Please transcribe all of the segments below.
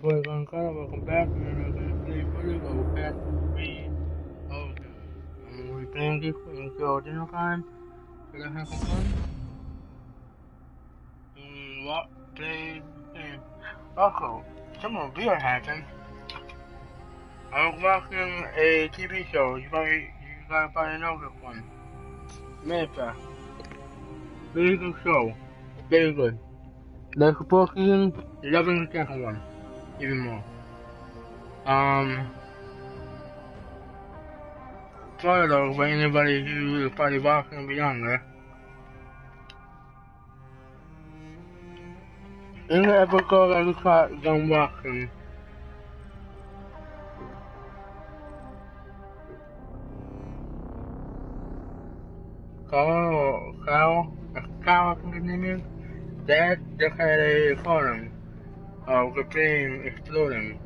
boy Guncar, welcome back. We're gonna play footage of Fast Speed Ocean. We're playing this until dinner time. So let's have some fun. What? Play the game. Also, some beer happened. I was watching a TV show. You gotta know this one. Mesa. Very good show. Very good. Like the first season, loving the second one. Even more. Um, Spoiler for anybody who is probably watching and be younger. In the episode I just got done watching, Carl, I think his name is, Dad just had a recording of the plane exploding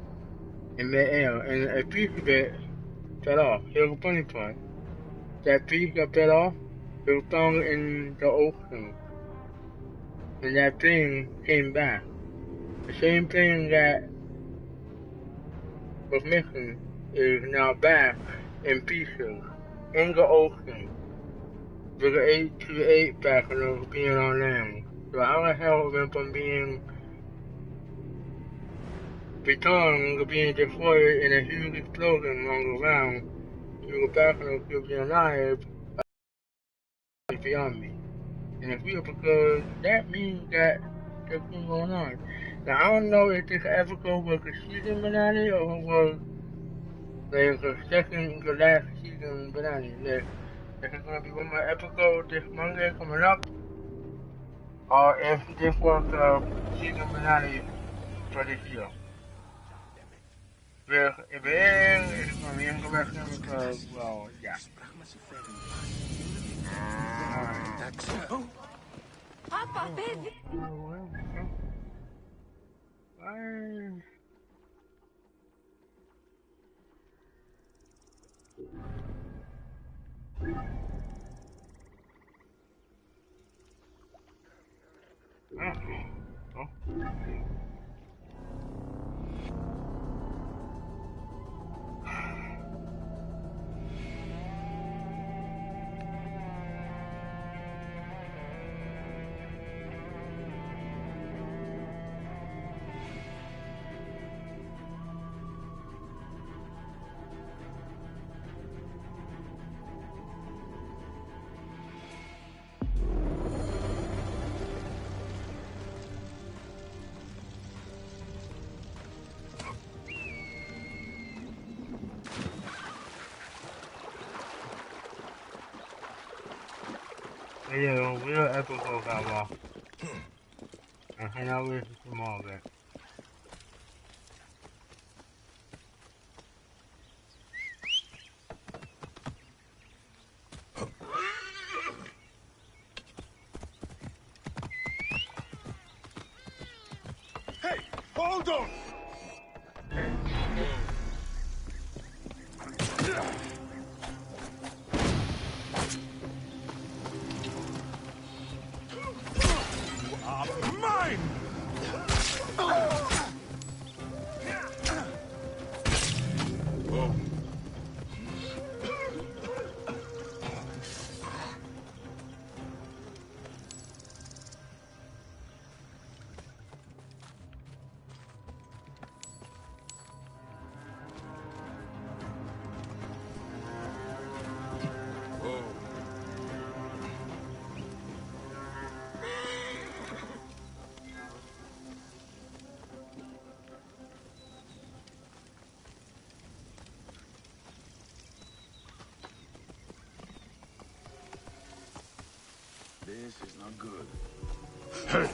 in mid-air, and a piece of it fell off. Here's the funny part. That piece that fell off, it was thrown in the ocean, and that plane came back. The same plane that was missing is now back in pieces in the ocean with the 828 back of being on land. So how the hell it went from being returned to being destroyed in a huge explosion on the ground to the back of still being alive is beyond me. And it's weird because that means that there's something going on. Now I don't know if this episode was the season finale or it was like the last season finale. Like, this is gonna be one more episode this Monday coming up, or if this was the season finale for this year. Well, if it is, it's gonna be interesting because, well, yeah. Alright. Papa, baby. Bye. Oh. Yeah, real episode got lost. I hang out with some more of it. Hey, hold on! You are mine! This is not good. Hey!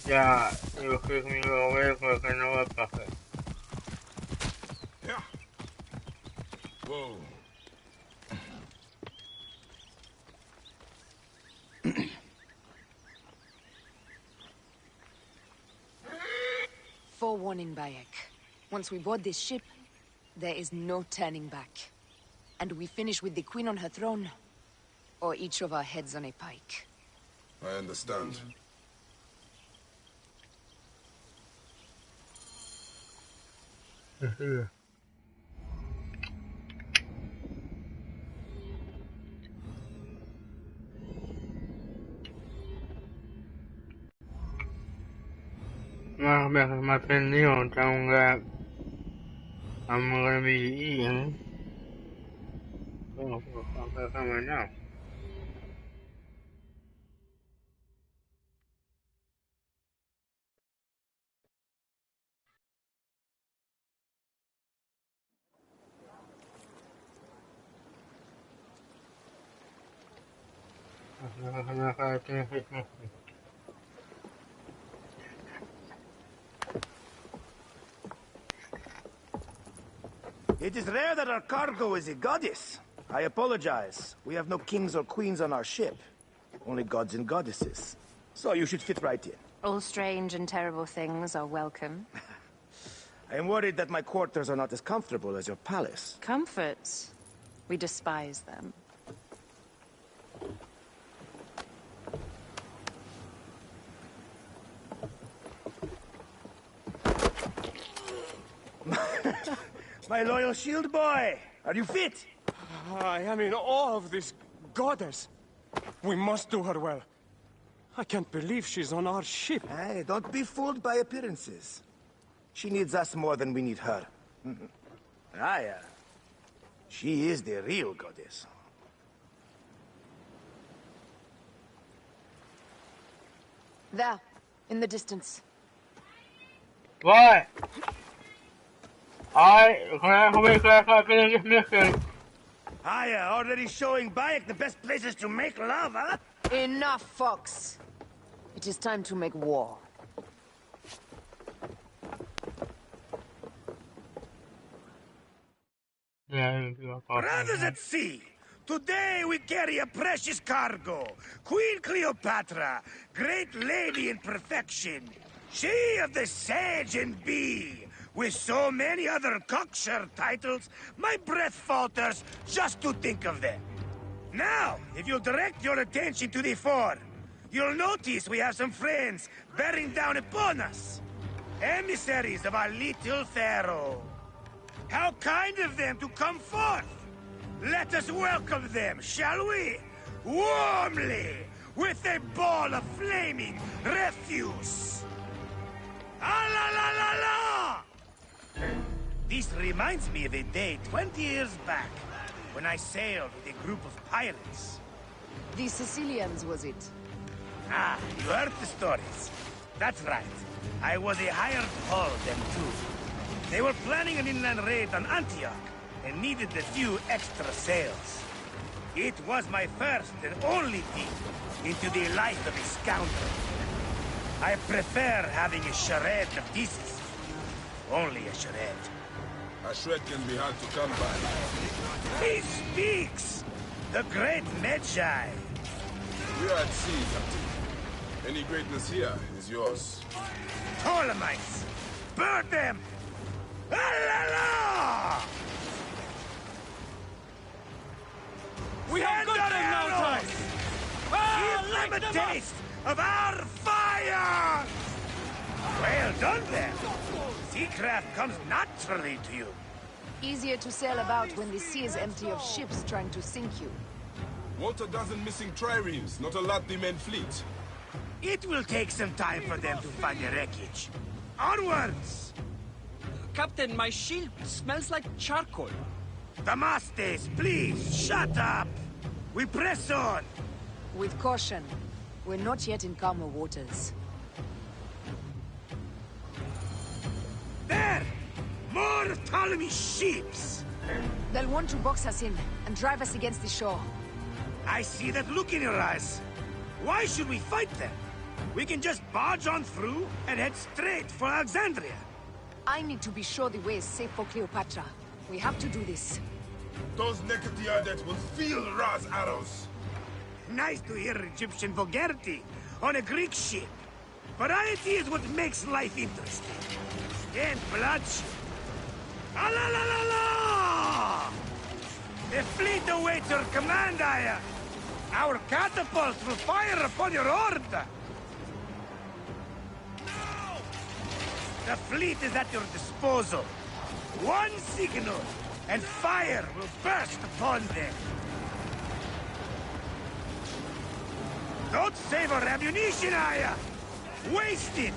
Ya, y busqué conmigo hueco que no va a pasar. Yeah. Whoa. Forewarning, Bayek. Once we board this ship, there is no turning back. And we finish with the Queen on her throne, or each of our heads on a pike. I understand. My friend Leon told me that I'm gonna be eating. Oh, I'm coming now. It is rare that our cargo is a goddess. I apologize. We have no kings or queens on our ship. Only gods and goddesses. So you should fit right in. All strange and terrible things are welcome. I am worried that my quarters are not as comfortable as your palace. Comforts. We despise them. My loyal shield boy! Are you fit? I am in awe of this goddess. We must do her well. I can't believe she's on our ship. Hey, don't be fooled by appearances. She needs us more than we need her. Aya. She is the real goddess. There, in the distance. What? How many class I've been in this mission? Aya, already showing Bayek the best places to make love, huh? Enough, Fox. It is time to make war. Yeah, Brothers at sea, today we carry a precious cargo. Queen Cleopatra, great lady in perfection. She of the Sage and Bee. With so many other cocksure titles, my breath falters just to think of them. Now, if you'll direct your attention to the fore, you'll notice we have some friends bearing down upon us. Emissaries of our little pharaoh. How kind of them to come forth! Let us welcome them, shall we? Warmly, with a ball of flaming refuse! This reminds me of a day 20 years back, when I sailed with a group of pirates. The Sicilians, was it? Ah, you heard the stories. That's right. I was a hired hull then too. They were planning an inland raid on Antioch, and needed a few extra sails. It was my first and only peek into the life of a scoundrel. I prefer having a charade of decency. Only a charade. A shred can be hard to come by. He speaks! The great Medjay! We are at sea, Captain. Any greatness here is yours. Ptolemies! Burn them! Alala! We have got them now, Ty! Give them a taste of our fire! Well done there. Seacraft comes naturally to you. Easier to sail about when the sea is empty of ships trying to sink you. Want a dozen missing triremes, not a lot men fleet. It will take some time for them to find the wreckage. Onwards! Captain, my shield smells like charcoal. Damastes, please, shut up! We press on! With caution. We're not yet in calmer waters. There! More of Ptolemy's ships! They'll want to box us in and drive us against the shore. I see that look in your eyes. Why should we fight them? We can just barge on through and head straight for Alexandria. I need to be sure the way is safe for Cleopatra. We have to do this. Those Nekatiades will feel Ra's arrows. Nice to hear Egyptian vulgarity on a Greek ship. Variety is what makes life interesting. And bloodshed. Ah la la la la! The fleet awaits your command, Aya. Our catapults will fire upon your order. The fleet is at your disposal. One signal, and fire will burst upon them. Don't save our ammunition, Aya! Waste it!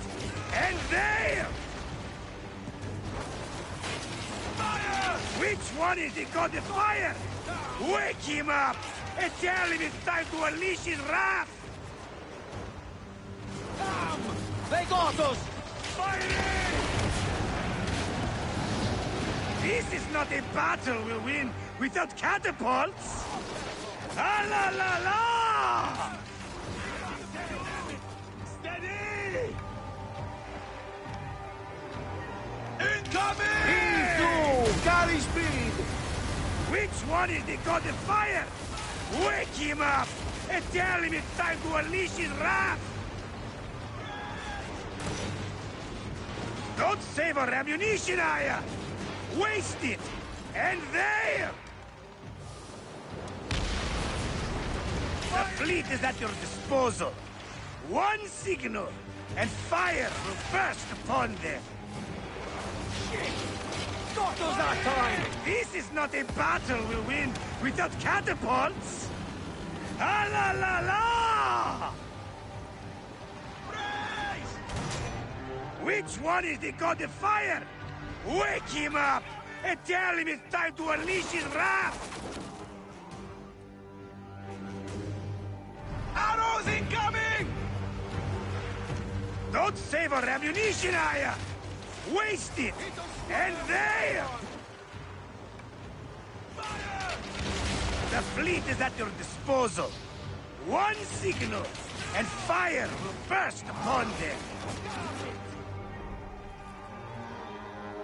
And there! Fire! Which one is the god of fire? Wake him up! And tell him it's time to unleash his wrath! They got us! Firing! This is not a battle we'll win without catapults! Ah la la la! Steady! Incoming! Galley speed! Which one is the god of fire? Wake him up! And tell him it's time to unleash his wrath! Don't save our ammunition, Aya! Waste it! And there! The fleet is at your disposal. One signal, and fire will burst upon them. Got us that time! This is not a battle we'll win without catapults! Ah la la la! Which one is the god of fire? Wake him up and tell him it's time to unleash his wrath! Arrows incoming! Don't save our ammunition, Aya! Waste it! And there! The fleet is at your disposal. One signal, and fire will burst upon them.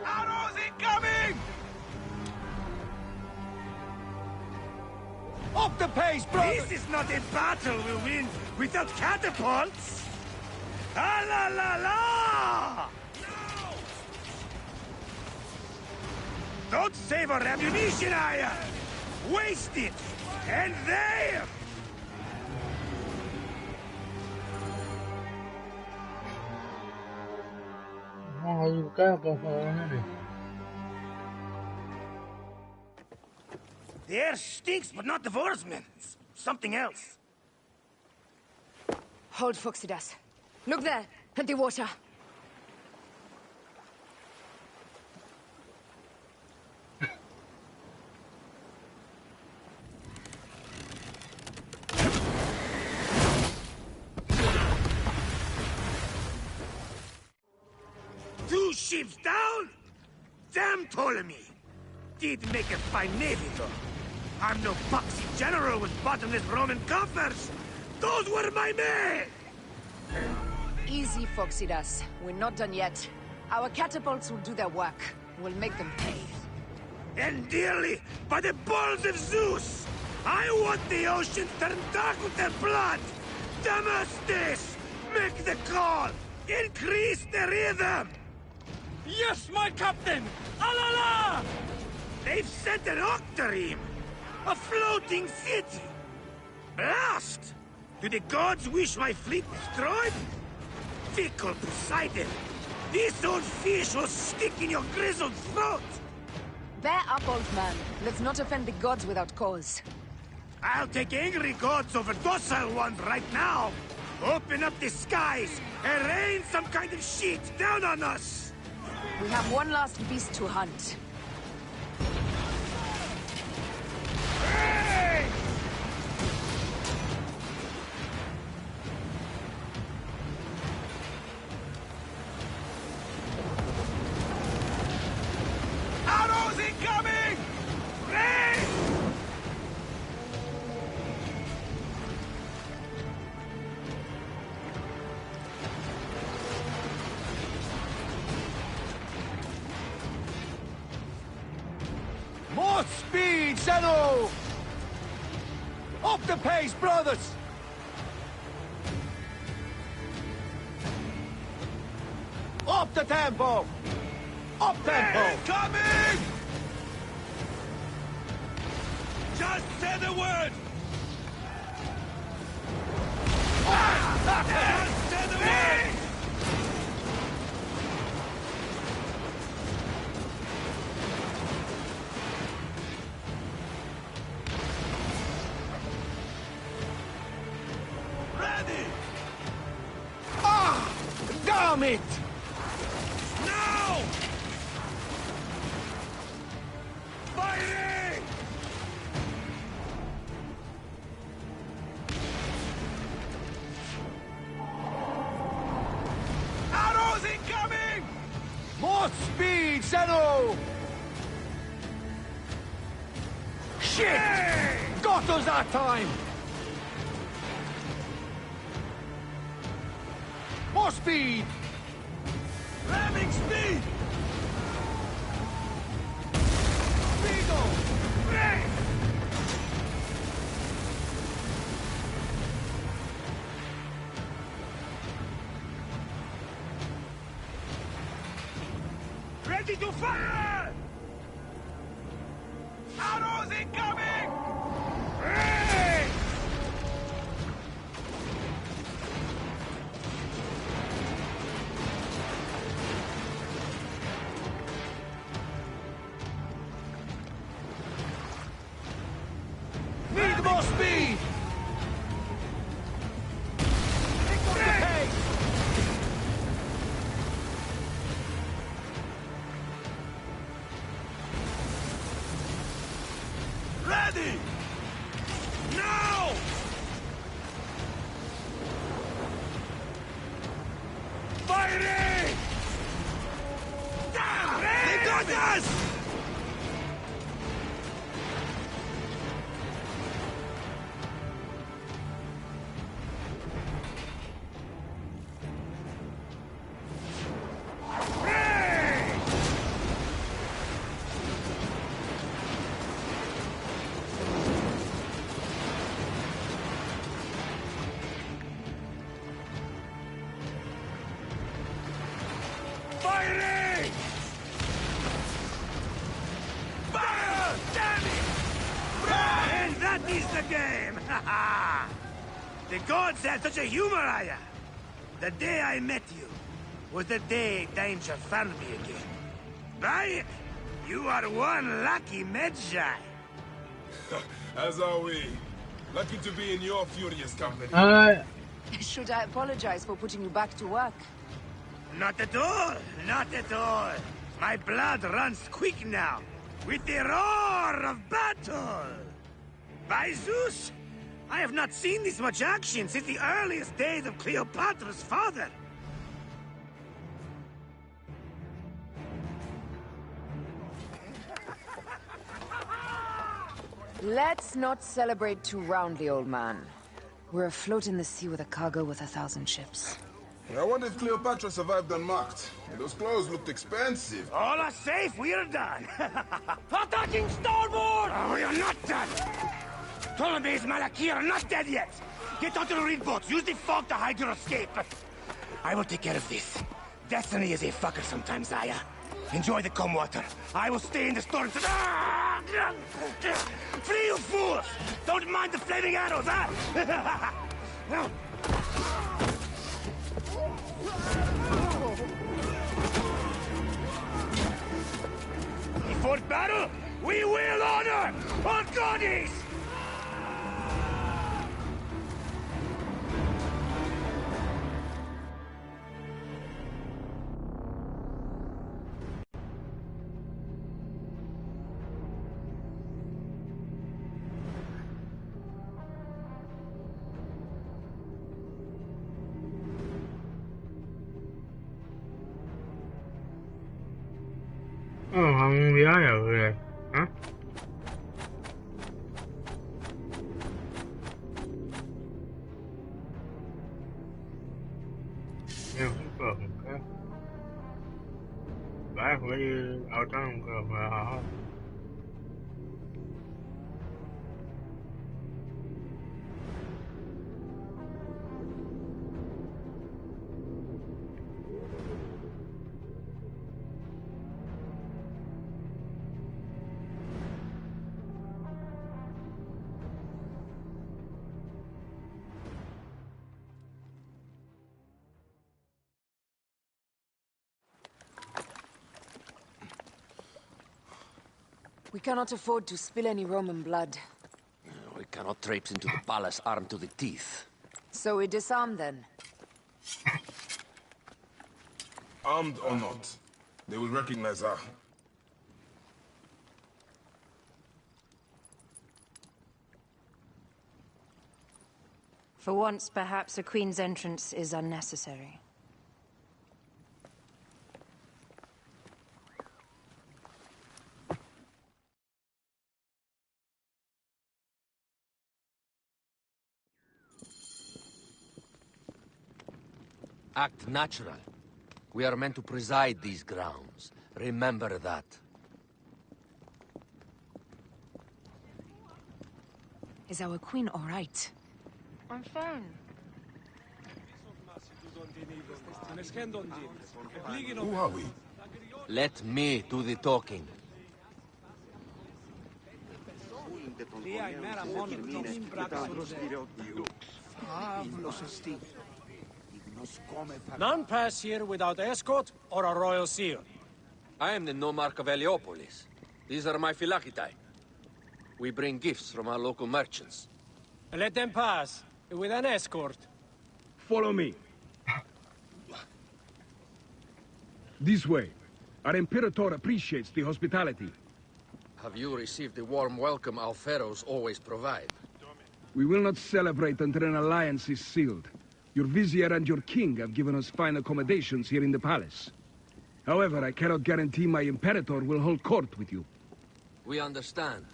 Arrows incoming! Up the pace, brother! This is not a battle we'll win without catapults! Ah la la la! Don't save our ammunition, Aya! Waste it! And there! Oh, you got already. The air stinks, but not the Vorsman. It's something else. Hold Phoxidas. Look there, at the water. ships down? Damn Ptolemy! Did make a fine navy, though. I'm no poxy general with bottomless Roman coffers. Those were my men! Easy, Phoxidas. We're not done yet. Our catapults will do their work. We'll make them pay. And dearly, by the balls of Zeus! I want the ocean turned dark with their blood! Damastes! Make the call! Increase the rhythm! Yes, my captain! Alala! They've sent an octarine! A floating city! Blast! Do the gods wish my fleet destroyed? Fickle Poseidon! This old fish will stick in your grizzled throat! Bear up, old man. Let's not offend the gods without cause. I'll take angry gods over docile ones right now! Open up the skies and rain some kind of shit down on us! We have one last beast to hunt. Hey! Arrows incoming! Rain! More speed, Zeno! Up the pace, brothers! Up the tempo! Up tempo! Coming! Just say the word! Just say the word! Ready! Ah! Damn it! Now! Fighting! Arrows incoming! More speed, Zeno! Shit! Got us that time! More speed! Ramming speed! Speedo! Rain! Ready to fire! Arrows incoming! Rain! Need more speed! Pick up the pace! Ready! Now! Fighting! Damn! They got us! Rain! Fighting! Fire! Damn it! And that is the game! Ha ha! The gods had such a humor, Aya! The day I met you was the day danger found me again. By it, you are one lucky Medjay. As are we. Lucky to be in your furious company. Should I apologize for putting you back to work? Not at all, not at all. My blood runs quick now, with the roar of battle. By Zeus, I have not seen this much action since the earliest days of Cleopatra's father. Let's not celebrate too roundly, old man. We're afloat in the sea with a cargo worth 1,000 ships. I wonder if Cleopatra survived unmarked. Those clothes looked expensive. All are safe, we're done. Attacking starboard! Oh, you're not done! Ptolemy's Malaki are not dead yet! Get onto the reed boats, use the fog to hide your escape. I will take care of this. Destiny is a fucker sometimes, Aya. Enjoy the calm water. I will stay in the storm to... Flee, you fools! Don't mind the flaming arrows, huh? Before battle, we will honor our goddess! Oh, han un viaje a ver. ¿Ah? Yeah, okay. Back when you out on go, We cannot afford to spill any Roman blood. We cannot traipse into the palace armed to the teeth. So we disarm then. Armed or not, they will recognize her. For once, perhaps a queen's entrance is unnecessary. Act natural. We are meant to preside these grounds. Remember that. Is our queen all right? I'm fine. Who are we? Let me do the talking. None pass here without escort or a royal seal. I am the nomarch of Heliopolis. These are my Phylakitai. We bring gifts from our local merchants. Let them pass, with an escort. Follow me. This way. Our Imperator appreciates the hospitality. Have you received the warm welcome our pharaohs always provide? We will not celebrate until an alliance is sealed. Your vizier and your king have given us fine accommodations here in the palace. However, I cannot guarantee my Imperator will hold court with you. We understand.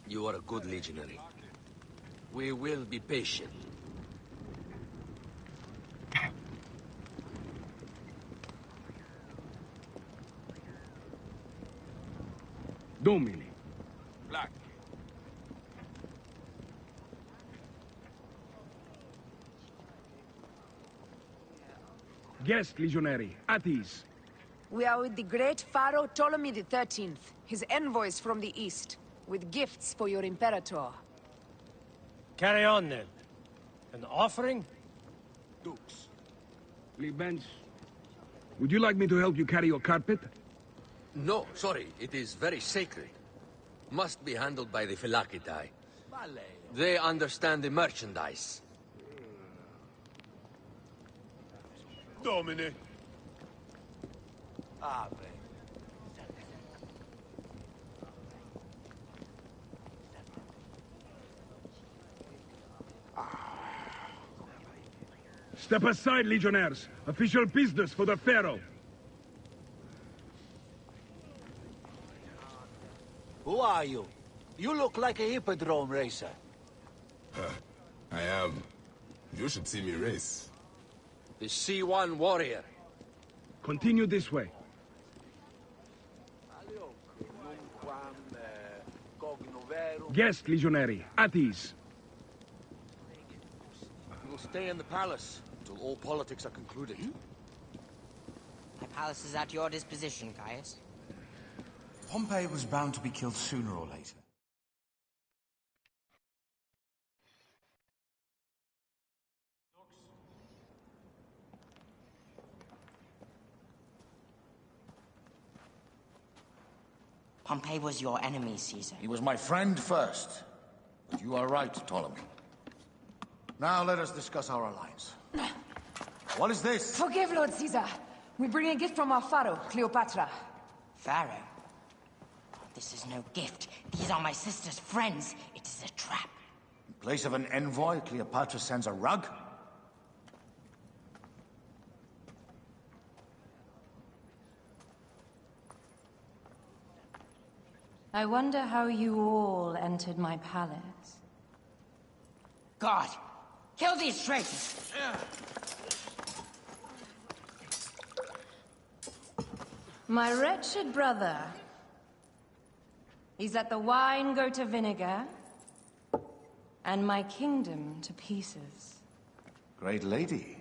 You are a good legionary. We will be patient. Domine. Black. Guest, legionary. At ease. We are with the great Pharaoh Ptolemy XIII, his envoys from the east, with gifts for your Imperator. Carry on, then. An offering? Dukes. Libens. Would you like me to help you carry your carpet? No, sorry. It is very sacred. Must be handled by the Phylakitai. They understand the merchandise. Domine. Step aside, legionnaires. Official business for the Pharaoh. Who are you? You look like a hippodrome racer. I am. You should see me race. The C1 warrior. Continue this way. Guest, legionary. At ease. We will stay in the palace until all politics are concluded. My palace is at your disposition, Caius. Pompey was bound to be killed sooner or later. Pompey was your enemy, Caesar. He was my friend first. But you are right, Ptolemy. Now let us discuss our alliance. What is this? Forgive, Lord Caesar. We bring a gift from our pharaoh, Cleopatra. Pharaoh? This is no gift. These are my sister's friends. It is a trap. In place of an envoy, Cleopatra sends a rug? I wonder how you all entered my palace. God! Kill these traitors! My wretched brother. He's let the wine go to vinegar, and my kingdom to pieces. Great lady.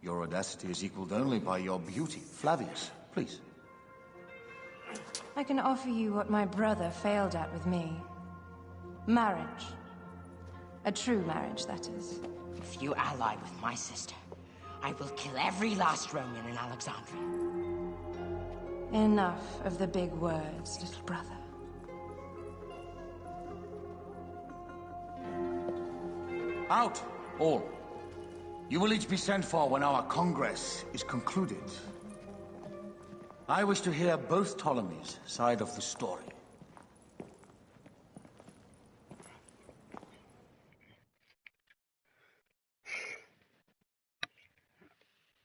Your audacity is equaled only by your beauty. Flavius, please. I can offer you what my brother failed at with me. Marriage. A true marriage, that is. If you ally with my sister, I will kill every last Roman in Alexandria. Enough of the big words, little brother. Out, all. You will each be sent for when our Congress is concluded. I wish to hear both Ptolemy's side of the story.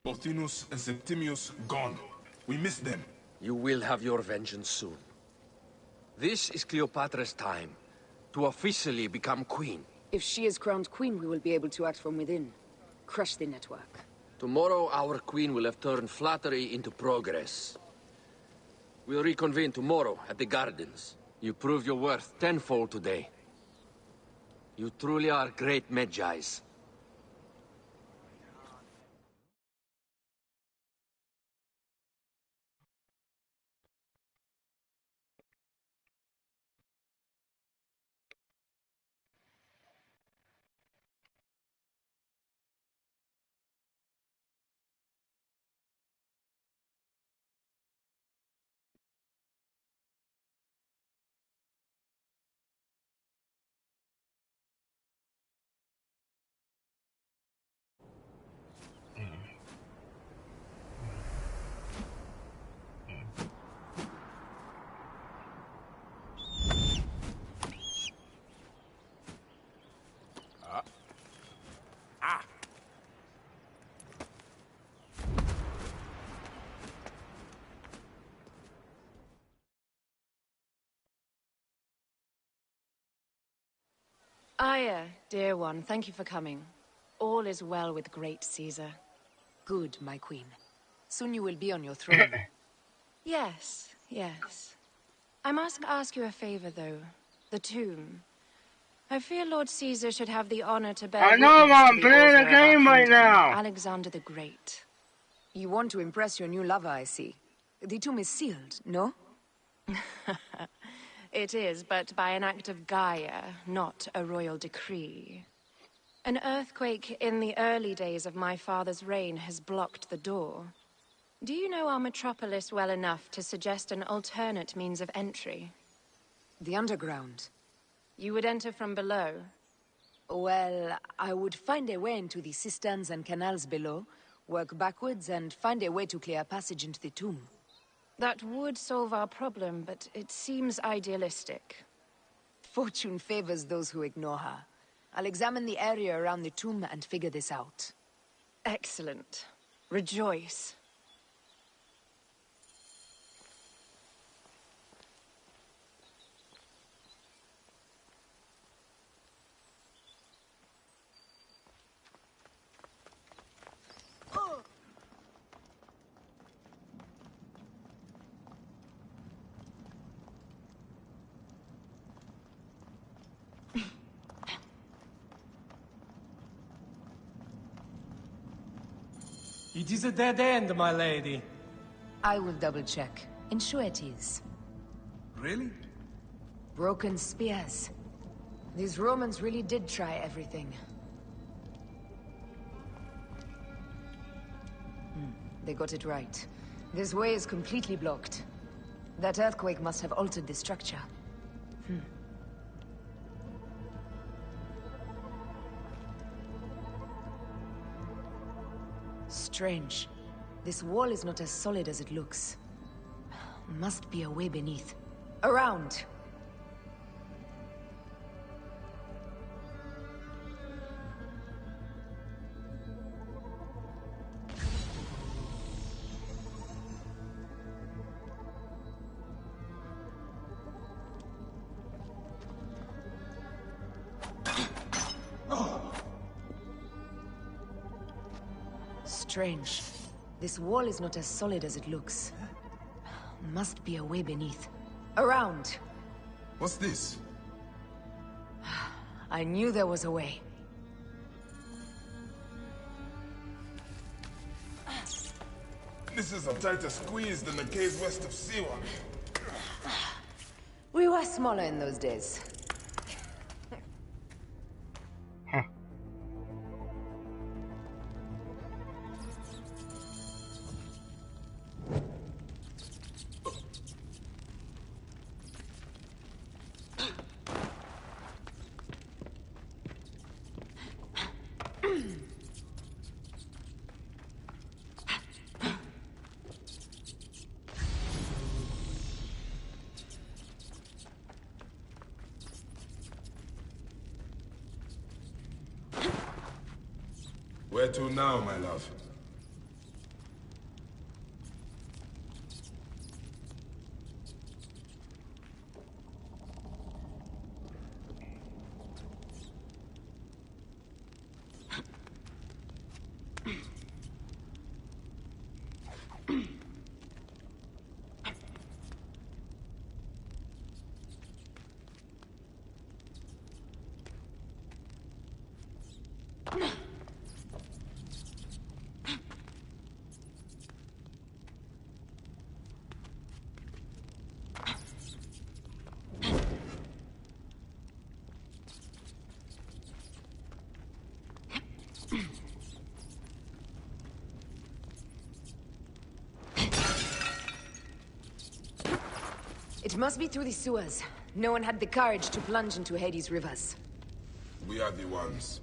Pothinus and Septimius gone. We missed them. You will have your vengeance soon. This is Cleopatra's time to officially become queen. If she is crowned queen, we will be able to act from within. Crush the network. Tomorrow, our queen will have turned flattery into progress. We'll reconvene tomorrow at the gardens. You proved your worth tenfold today. You truly are great Magi's. Aya, dear one, thank you for coming. All is well with great Caesar. Good, my queen. Soon you will be on your throne. Yes, yes. I must ask you a favor, though. The tomb. I fear Lord Caesar should have the honor to bear I know, witness I'm to the playing author a of our game right kingdom, now. Alexander the Great. You want to impress your new lover, I see. The tomb is sealed, no? It is, but by an act of Gaia, not a royal decree. An earthquake in the early days of my father's reign has blocked the door. Do you know our metropolis well enough to suggest an alternate means of entry? The underground. You would enter from below? Well, I would find a way into the cisterns and canals below, work backwards, and find a way to clear a passage into the tomb. That would solve our problem, but it seems idealistic. Fortune favors those who ignore her. I'll examine the area around the tomb and figure this out. Excellent. Rejoice. It is a dead end, my lady. I will double-check. Ensure it is. Really? Broken spears. These Romans really did try everything. They got it right. This way is completely blocked. That earthquake must have altered the structure. Strange. This wall is not as solid as it looks. Must be a way beneath. Around! Strange. This wall is not as solid as it looks. Must be a way beneath. Around! What's this? I knew there was a way. This is a tighter squeeze than the caves west of Siwa. We were smaller in those days. Where to now, my love? It must be through the sewers. No one had the courage to plunge into Hades' rivers. We are the ones.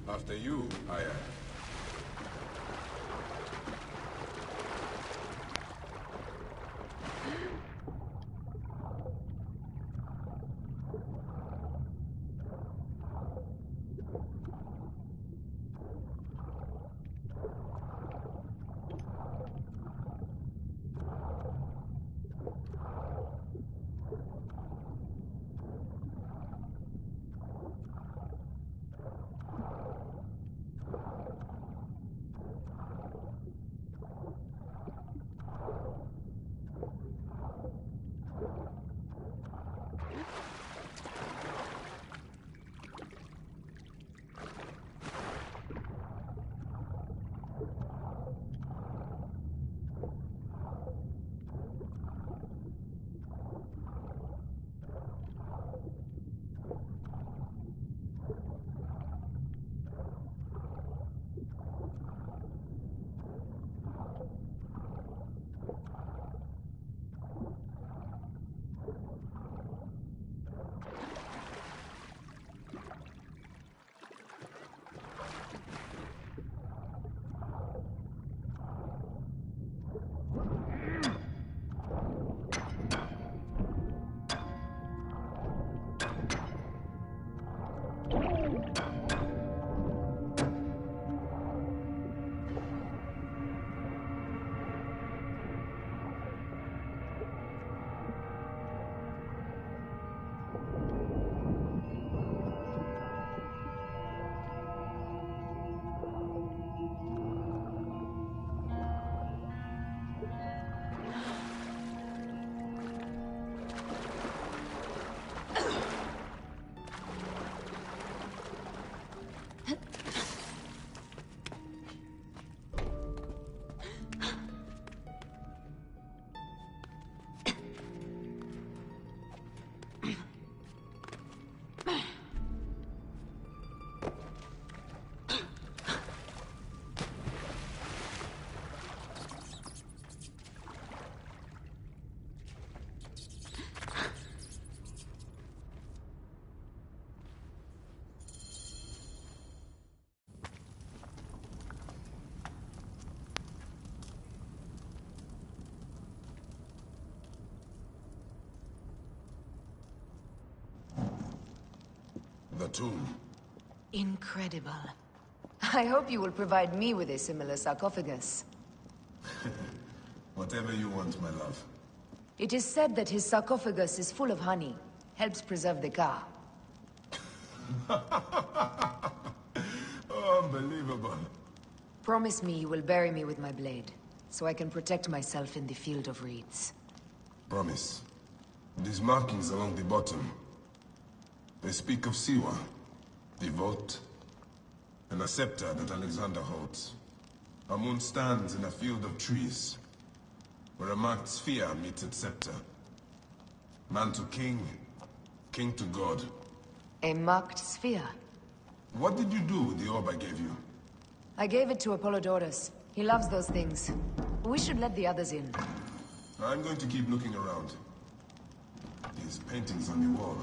After you, Aya. tomb. Incredible. I hope you will provide me with a similar sarcophagus. Whatever you want, my love. It is said that his sarcophagus is full of honey. Helps preserve the car. Oh, unbelievable. Promise me you will bury me with my blade, so I can protect myself in the field of reeds. Promise. These markings along the bottom, they speak of Siwa, the vault, and a scepter that Alexander holds. A moon stands in a field of trees, where a marked sphere meets its scepter. Man to king, king to god. A marked sphere? What did you do with the orb I gave you? I gave it to Apollodorus. He loves those things. We should let the others in. I'm going to keep looking around. These paintings on the wall.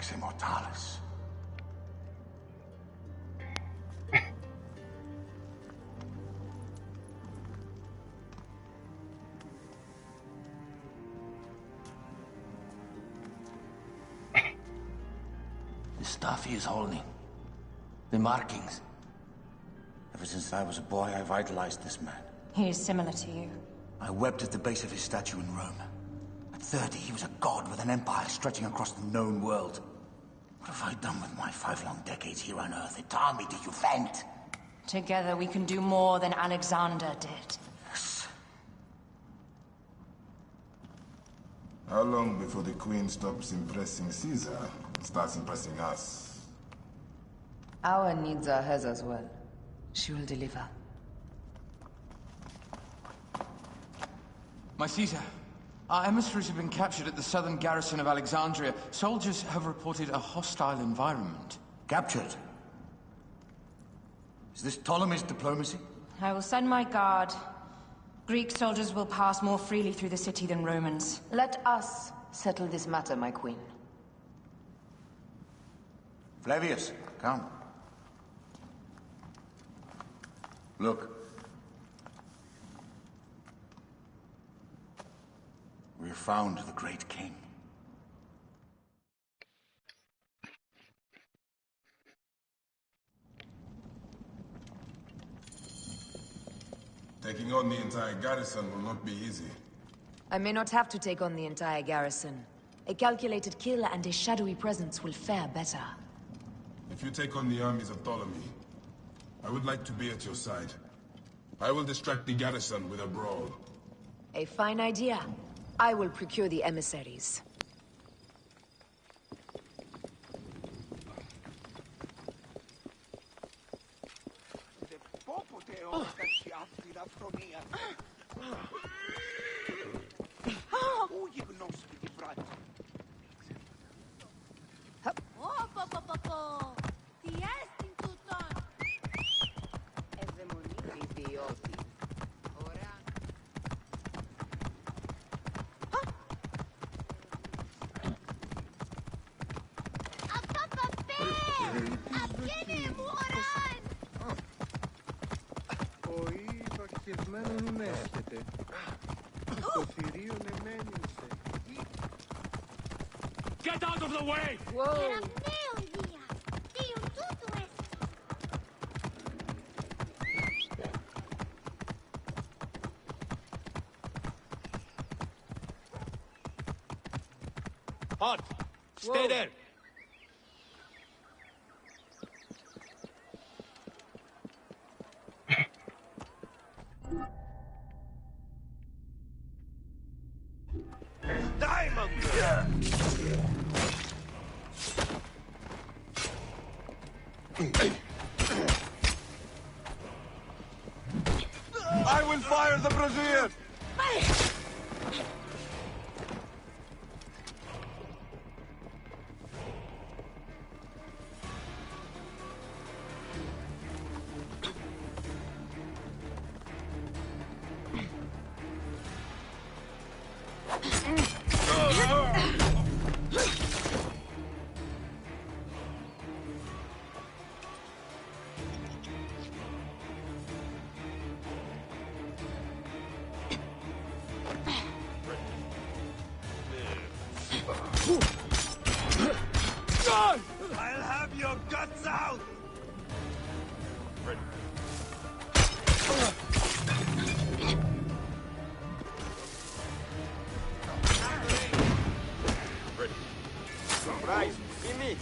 Pax Immortalis. The stuff he is holding. The markings. Ever since I was a boy, I've idolized this man. He is similar to you. I wept at the base of his statue in Rome. At 30, he was a god with an empire stretching across the known world. What have I done with my 5 long decades here on Earth? It taught me to defend. Together we can do more than Alexander did. Yes. How long before the Queen stops impressing Caesar and starts impressing us? Our needs are hers as well. She will deliver. My Caesar, our emissaries have been captured at the southern garrison of Alexandria. Soldiers have reported a hostile environment. Captured? Is this Ptolemy's diplomacy? I will send my guard. Greek soldiers will pass more freely through the city than Romans. Let us settle this matter, my queen. Flavius, come. Look. We have found the great king. Taking on the entire garrison will not be easy. I may not have to take on the entire garrison. A calculated kill and a shadowy presence will fare better. If you take on the armies of Ptolemy, I would like to be at your side. I will distract the garrison with a brawl. A fine idea. I will procure the emissaries. Get out of the way! Whoa! Halt! Stay there! I will fire the brazier! I'll have your guts out! Surprise! In me!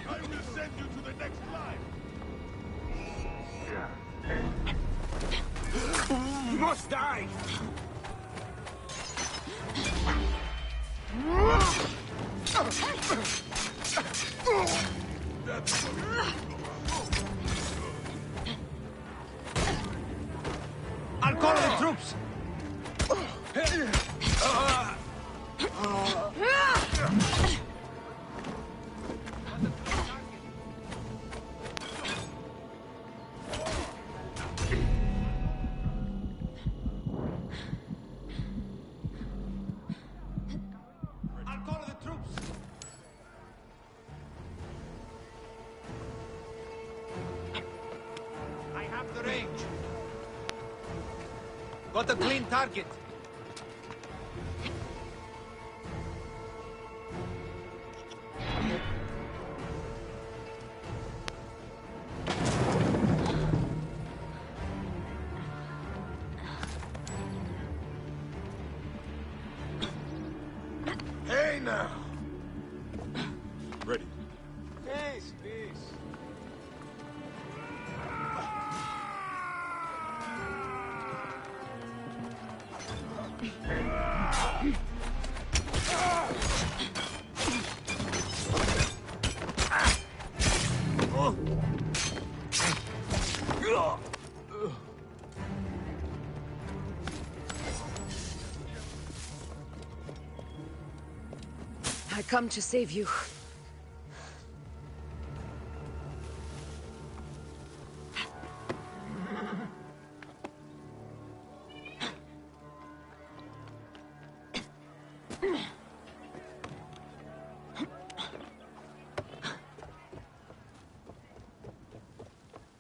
I will send you to the next line! You must die! I'll call the troops! I'll call the troops! Got a clean target. Hey now! Ready. Peace, peace. I come to save you.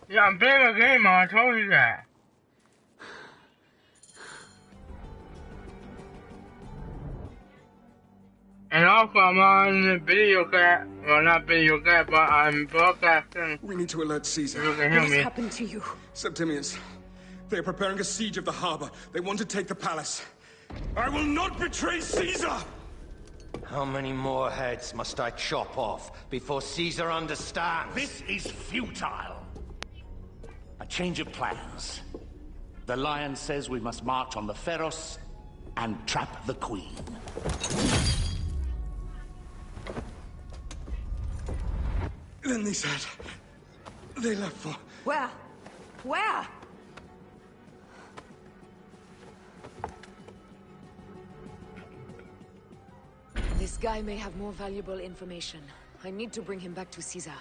Yeah, I'm playing a game, I told you that. And also, I'm on video cat. Well, not video cat, but I'm broadcasting. We need to alert Caesar. You can hear What has me. happened to you? Septimius, they are preparing a siege of the harbor. They want to take the palace. I will not betray Caesar! How many more heads must I chop off before Caesar understands? This is futile. A change of plans. The Lion says we must march on the Pharos and trap the Queen. Then they said... they left for... Where? Where? This guy may have more valuable information. I need to bring him back to Caesar.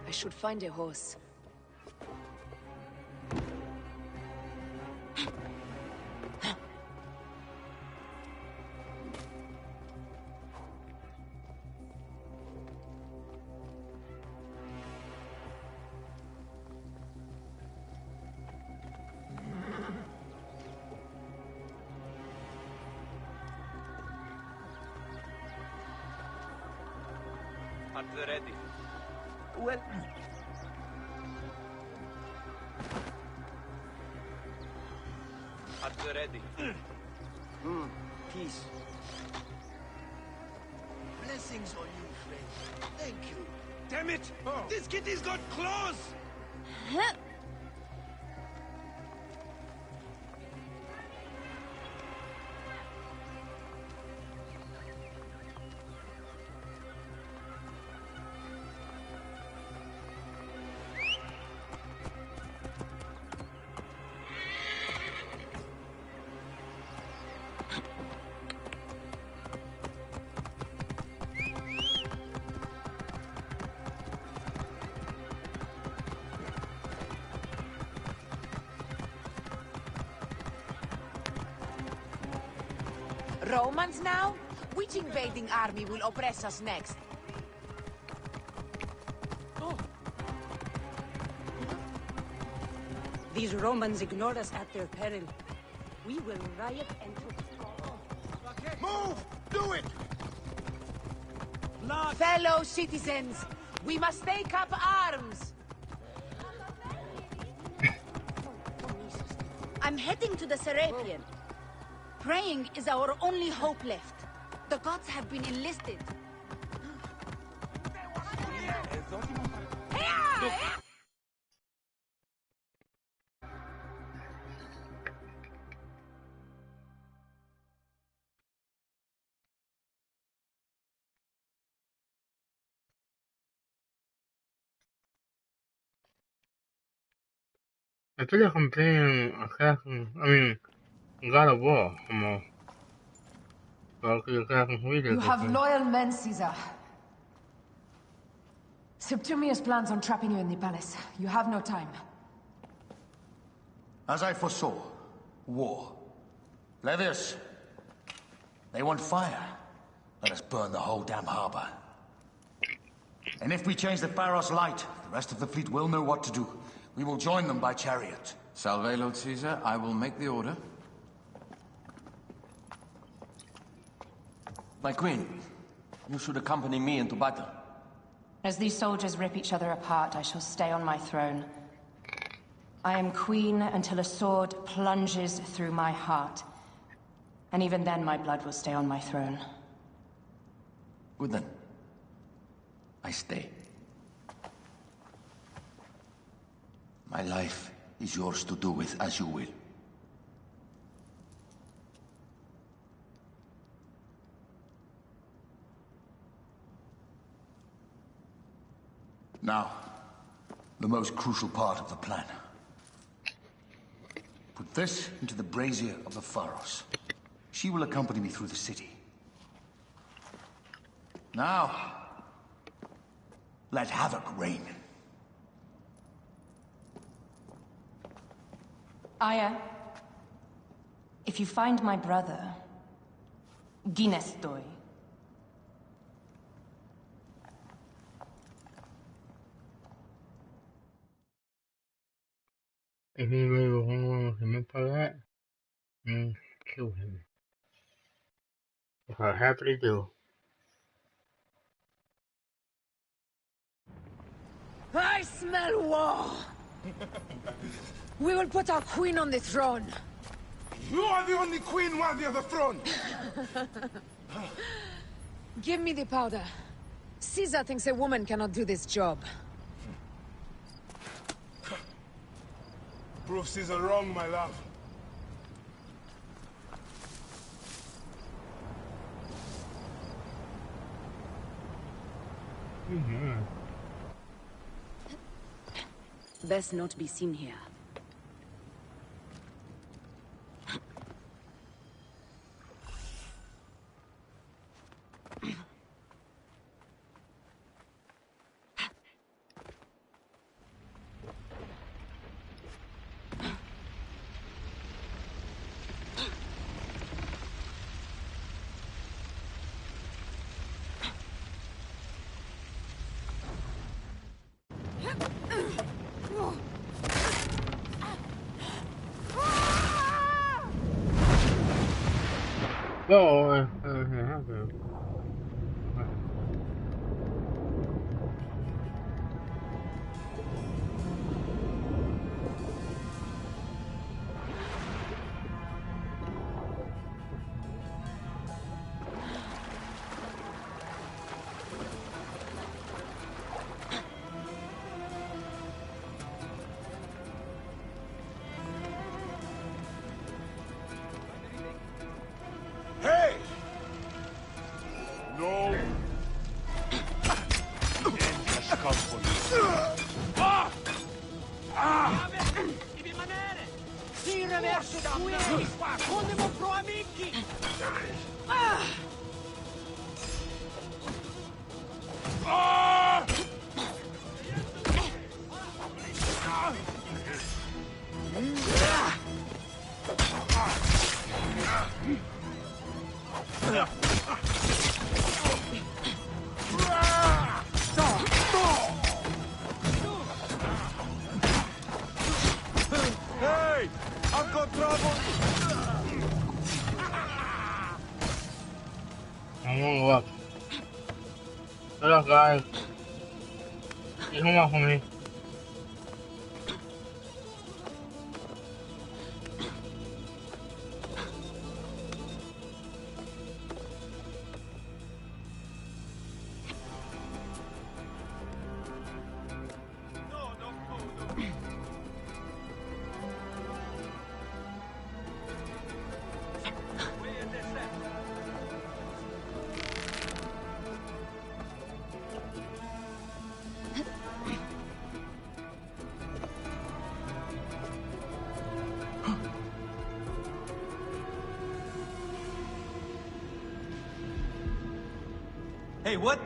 I should find a horse. At the ready. Well... At the ready. Peace. Blessings on you, friend. Thank you. Damn it! This kitty's got claws! Romans now? Which invading army will oppress us next? These Romans ignore us at their peril. We will riot and... Move! Do it! Fellow citizens, we must take up arms! I'm heading to the Serapion. Praying is our only hope left. The gods have been enlisted. I feel like I'm playing Assassin, God of War, almost. You have loyal men, Caesar. Septimius plans on trapping you in the palace. You have no time. As I foresaw, war. Levius, they want fire. Let us burn the whole damn harbor. And if we change the Pharos light, the rest of the fleet will know what to do. We will join them by chariot. Salve, Lord Caesar. I will make the order. My queen, you should accompany me into battle. As these soldiers rip each other apart, I shall stay on my throne. I am queen until a sword plunges through my heart. And even then, my blood will stay on my throne. Good then. I stay. My life is yours to do with as you will. Now, the most crucial part of the plan. Put this into the brazier of the Pharos. She will accompany me through the city. Now, let havoc reign. Aya, if you find my brother, Ginestoi. If anybody will want to commit for that, then kill him. Which I'll happily do. I smell war! We will put our queen on the throne. You are the only queen worthy of the throne! Give me the powder. Caesar thinks a woman cannot do this job. Prove Caesar wrong, my love. Best not be seen here. No, Hey! No! Tira verso da qui! Condemo pro amici! Hey! I've got trouble! I won't look. Good luck, guys. You come off of me. Hey, what?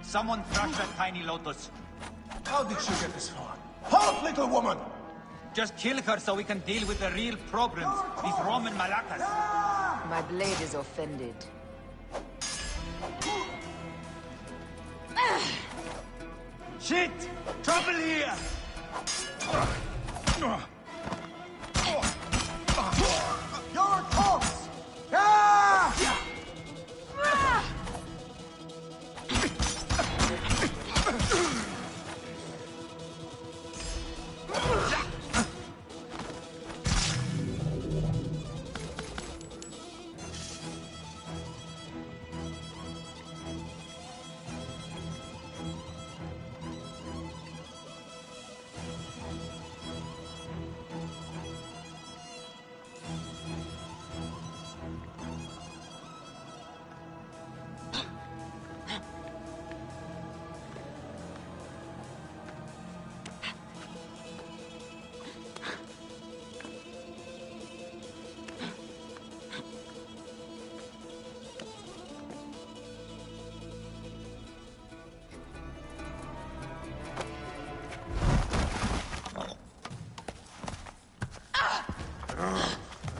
Someone crush that tiny lotus. How did she get this far? Halt, little woman! Just kill her so we can deal with the real problems. These Roman malacas. My blade is offended. Shit! Trouble here! You're a corpse! Ah!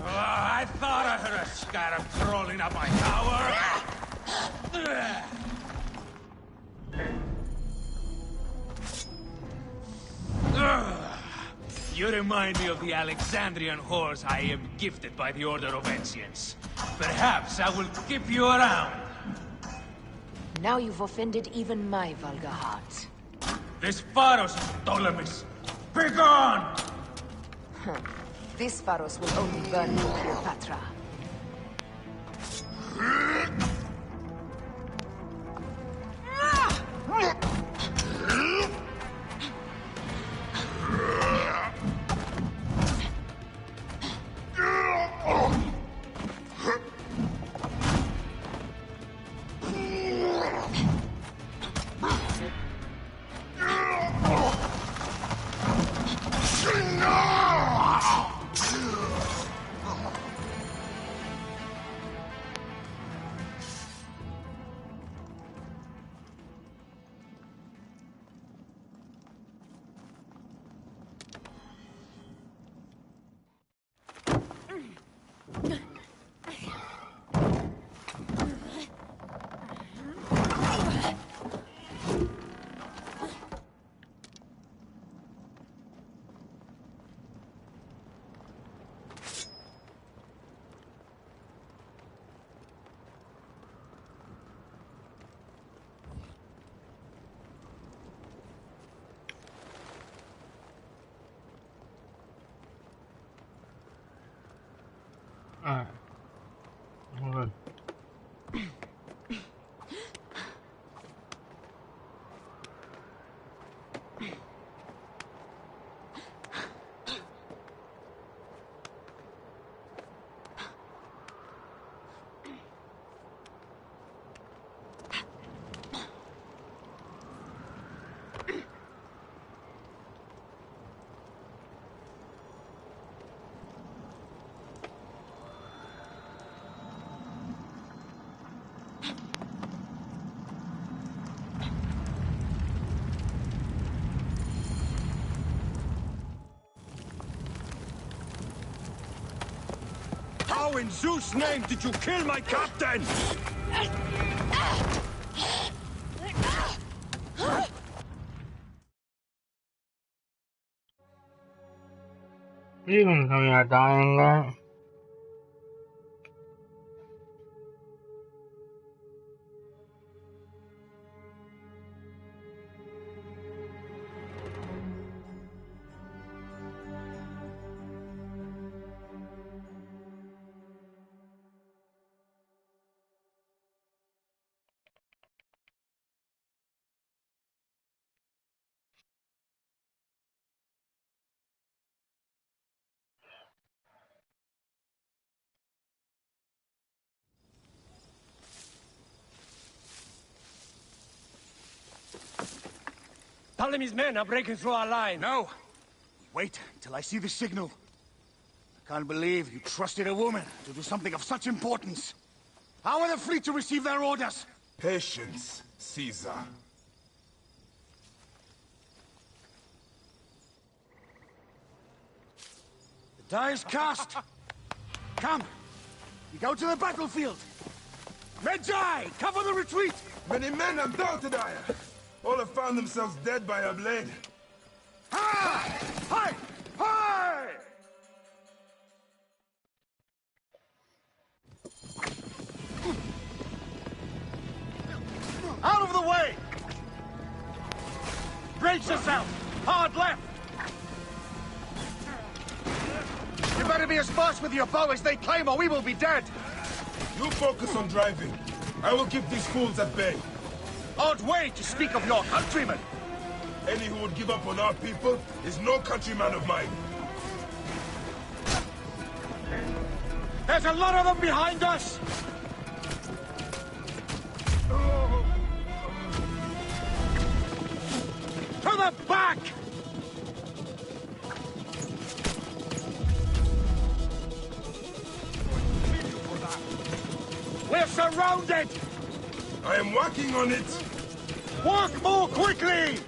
I thought I heard a scarab crawling up my tower. You remind me of the Alexandrian whores I am gifted by the Order of Ancients. Perhaps I will keep you around. Now you've offended even my vulgar heart. This Pharos, Ptolemies! Begone! Huh. This Pharos will only burn for Cleopatra. Alright. Hold on. How in Zeus' name did you kill my captain? You gonna tell me I dying that? Ptolemy's men are breaking through our line. No! Wait until I see the signal. Can't believe you trusted a woman to do something of such importance. How are the fleet to receive their orders? Patience, Caesar. The die is cast. Come, we go to the battlefield. Medjay, cover the retreat! Many men have doubted Aya. All have found themselves dead by her blade. Ha! Hi! Hi! Out of the way! Brace yourself! Hard left! You better be as fast with your bow as they claim, or we will be dead! You focus on driving. I will keep these fools at bay. Odd way to speak of your countrymen! Any who would give up on our people is no countryman of mine. There's a lot of them behind us! To the back! We're surrounded! I am working on it! Work more quickly!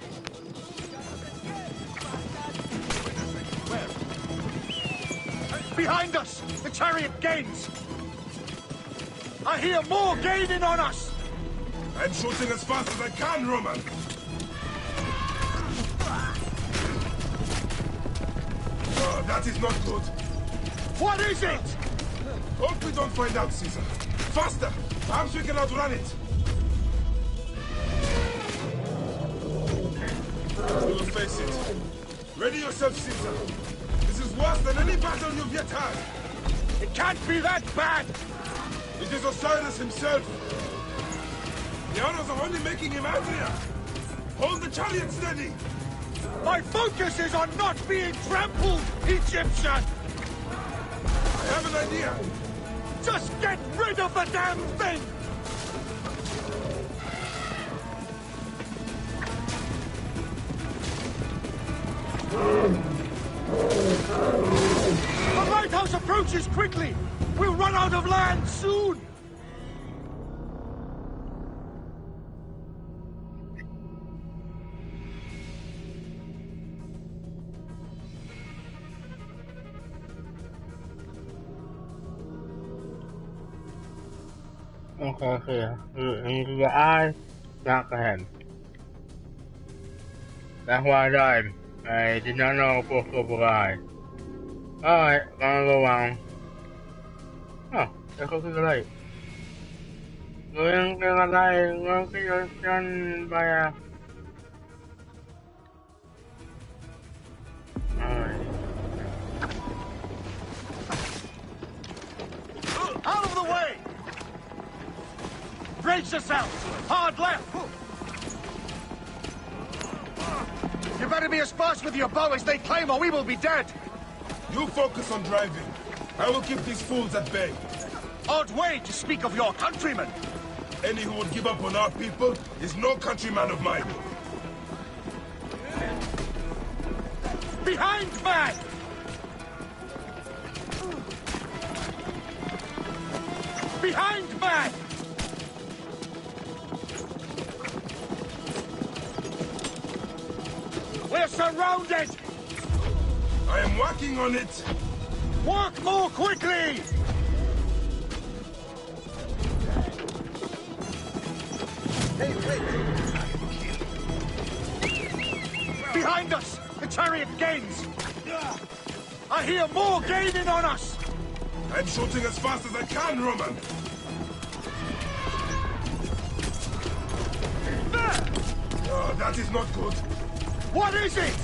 Behind us! The chariot gains! I hear more gaining on us! I'm shooting as fast as I can, Roman! Oh, that is not good. What is it? Hope we don't find out, Caesar. Faster! Perhaps we can outrun it! We will face it. Ready yourself, Caesar. This is worse than any battle you've yet had. It can't be that bad! It is Osiris himself. The honors are only making him angrier. Hold the chariot steady! My focus is on not being trampled, Egyptian! I have an idea. Just get rid of the damn thing! The lighthouse approaches quickly! We'll run out of land soon! Okay. You need your eyes, not ahead. That's why I died. I did not know both of the eyes. Alright, gonna go around. Oh, let's go to the light. Going to the light, going to your son by a... Alright. Out of the way! Brace yourself! Hard left! You better be as fast with your bow as they claim, or we will be dead! You focus on driving. I will keep these fools at bay. Odd way to speak of your countrymen! Any who would give up on our people is no countryman of mine. Behind, man! Behind, man! We're surrounded! I am working on it! Work more quickly! Hey, wait! Behind us! The chariot gains! I hear more gaining on us! I'm shooting as fast as I can, Roman! Oh, that is not good. What is it?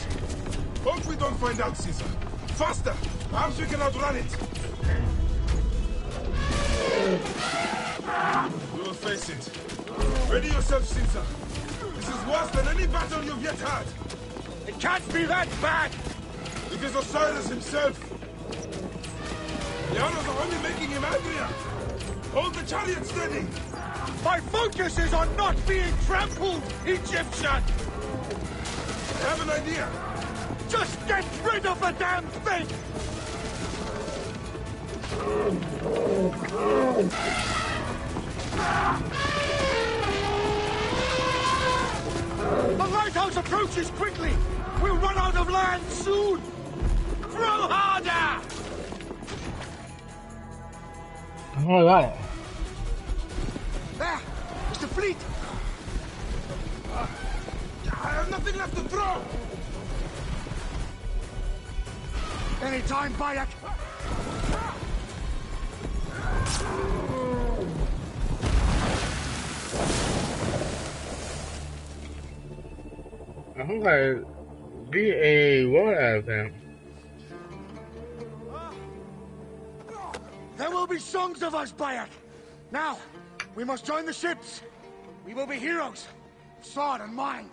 Hope we don't find out, Caesar. Faster! Perhaps we can outrun it. We will face it. Ready yourself, Caesar. This is worse than any battle you've yet had. It can't be that bad! It is Osiris himself. The honors are only making him angrier. Hold the chariot steady. My focus is on not being trampled, Egyptian! I have an idea. Just get rid of the damn thing! The lighthouse approaches quickly! We'll run out of land soon! Throw harder! All right. There! It's the fleet! I have nothing left to throw! Anytime, Bayek! I think I beat a what out of him. There will be songs of us, Bayek! Now, we must join the ships! We will be heroes! Sword and mind!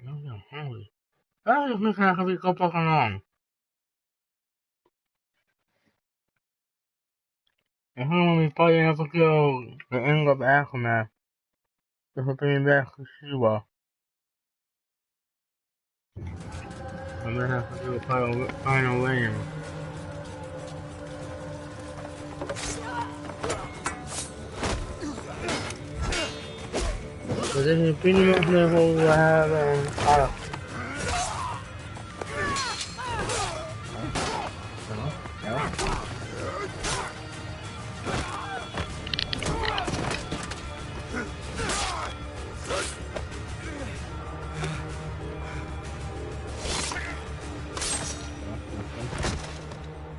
I'm hungry. I just miss how we go back along. And how we fighting up until the end of the aftermath. If we're bringing back to Siwa. I'm gonna have to do a final lane. So this is pretty much the whole I have and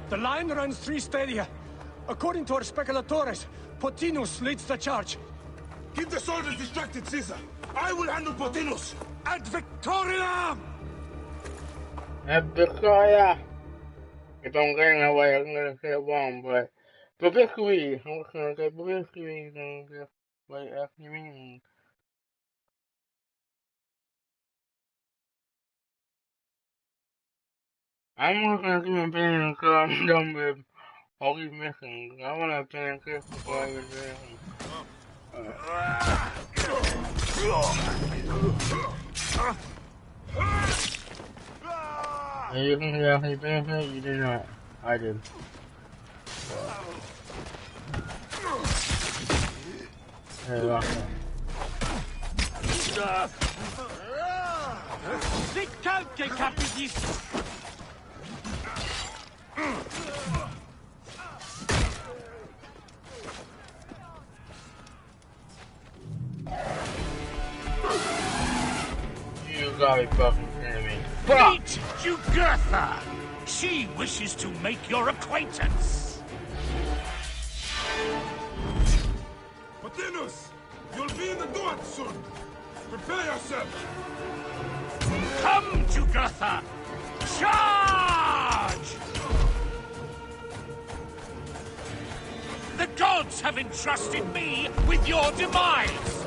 The line runs 3 stadia. According to our speculatores, Potinus leads the charge. Keep the soldiers distracted, Caesar. I will handle Potinus. Ad Victoriam! Ad Victoria! If I'm getting away, I'm gonna say it wrong, but basically, I'm gonna say basically, like after me. I'm not gonna do a pen until I'm done with all these missions. I wanna pen and clip before I even do anything. You can hear any benefit? You did not. I did. Hey, rock You gotta be fucking kidding me. Meet Jugurtha! She wishes to make your acquaintance! Potinus! You'll be in the north soon! Prepare yourself! Come, Jugurtha! Charge! The gods have entrusted me with your demise!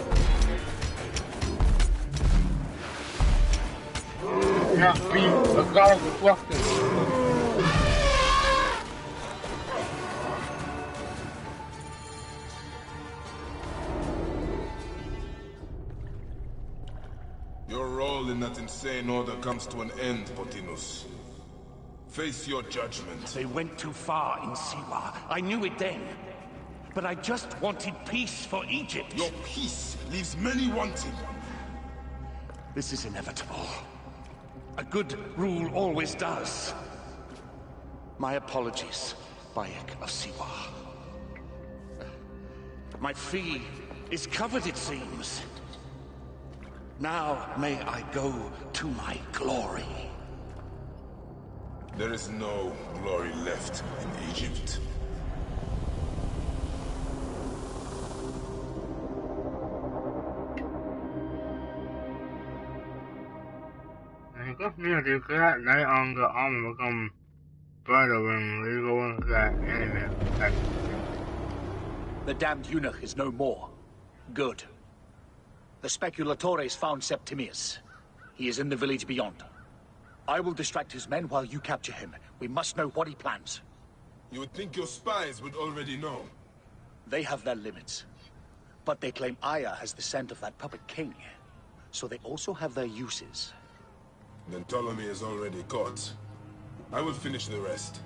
Not be a god of destruction. Your role in that insane order comes to an end, Potinus. Face your judgment. They went too far in Siwa. I knew it then. But I just wanted peace for Egypt. Your peace leaves many wanting. This is inevitable. A good rule always does. My apologies, Bayek of Siwa. My fee is covered, it seems. Now may I go to my glory. There is no glory left in Egypt. Just me to that night on the armor become better when we go into that enemy. The damned eunuch is no more. Good. The speculatores found Septimius. He is in the village beyond. I will distract his men while you capture him. We must know what he plans. You would think your spies would already know. They have their limits. But they claim Aya has the scent of that puppet king. so they also have their uses. Then Ptolemy is already caught. I will finish the rest.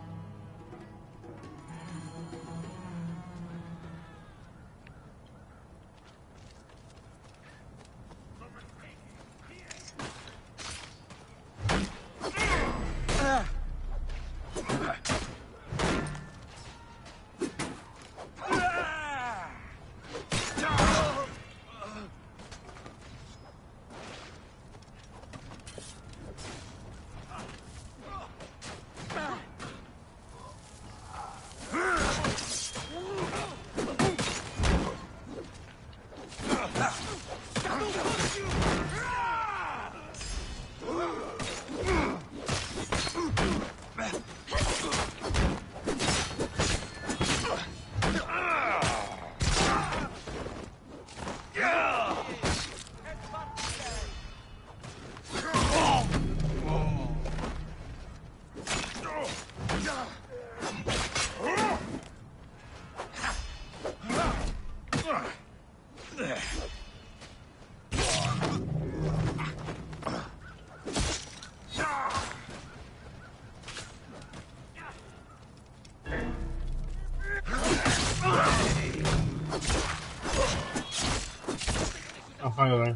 Finally.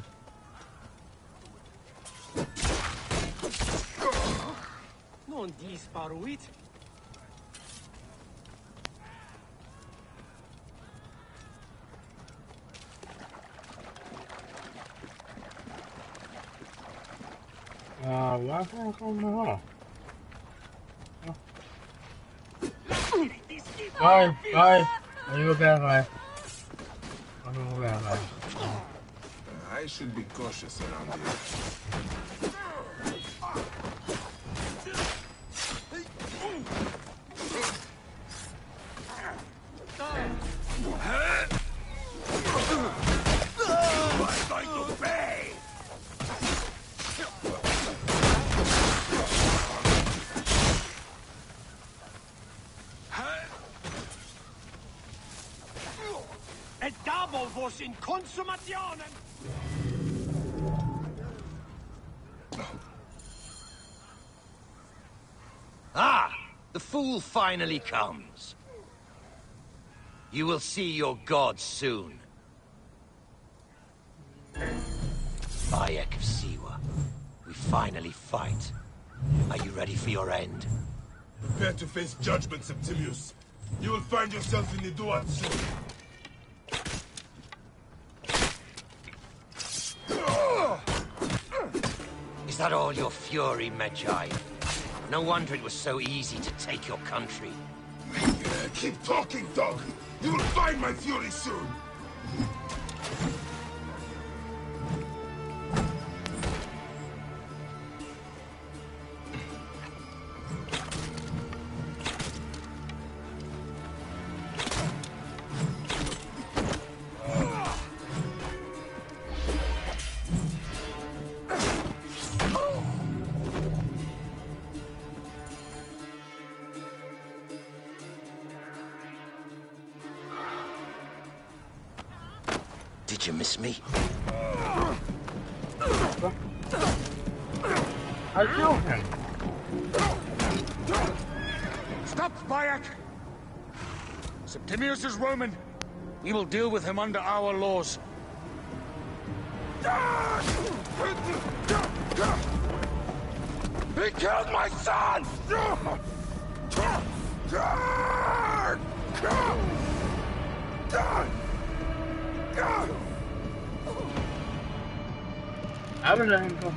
Non disparuit. Why can't I come off? Bye, bye. Are you a bad guy? I'm a bad guy. I should be cautious around here. I'm going to pay! Et dabo vos in consumationem! Ah! The fool finally comes. You will see your gods soon. Bayek of Siwa. We finally fight. Are you ready for your end? Prepare to face judgment, Septimius. You will find yourself in the Duat soon. Is that all your fury, Medjay? No wonder it was so easy to take your country. Keep talking, dog! You will find my fury soon! Did you miss me? I killed him. Stop, Bayek! Septimius is Roman. We will deal with him under our laws. He killed my son! I would let him go.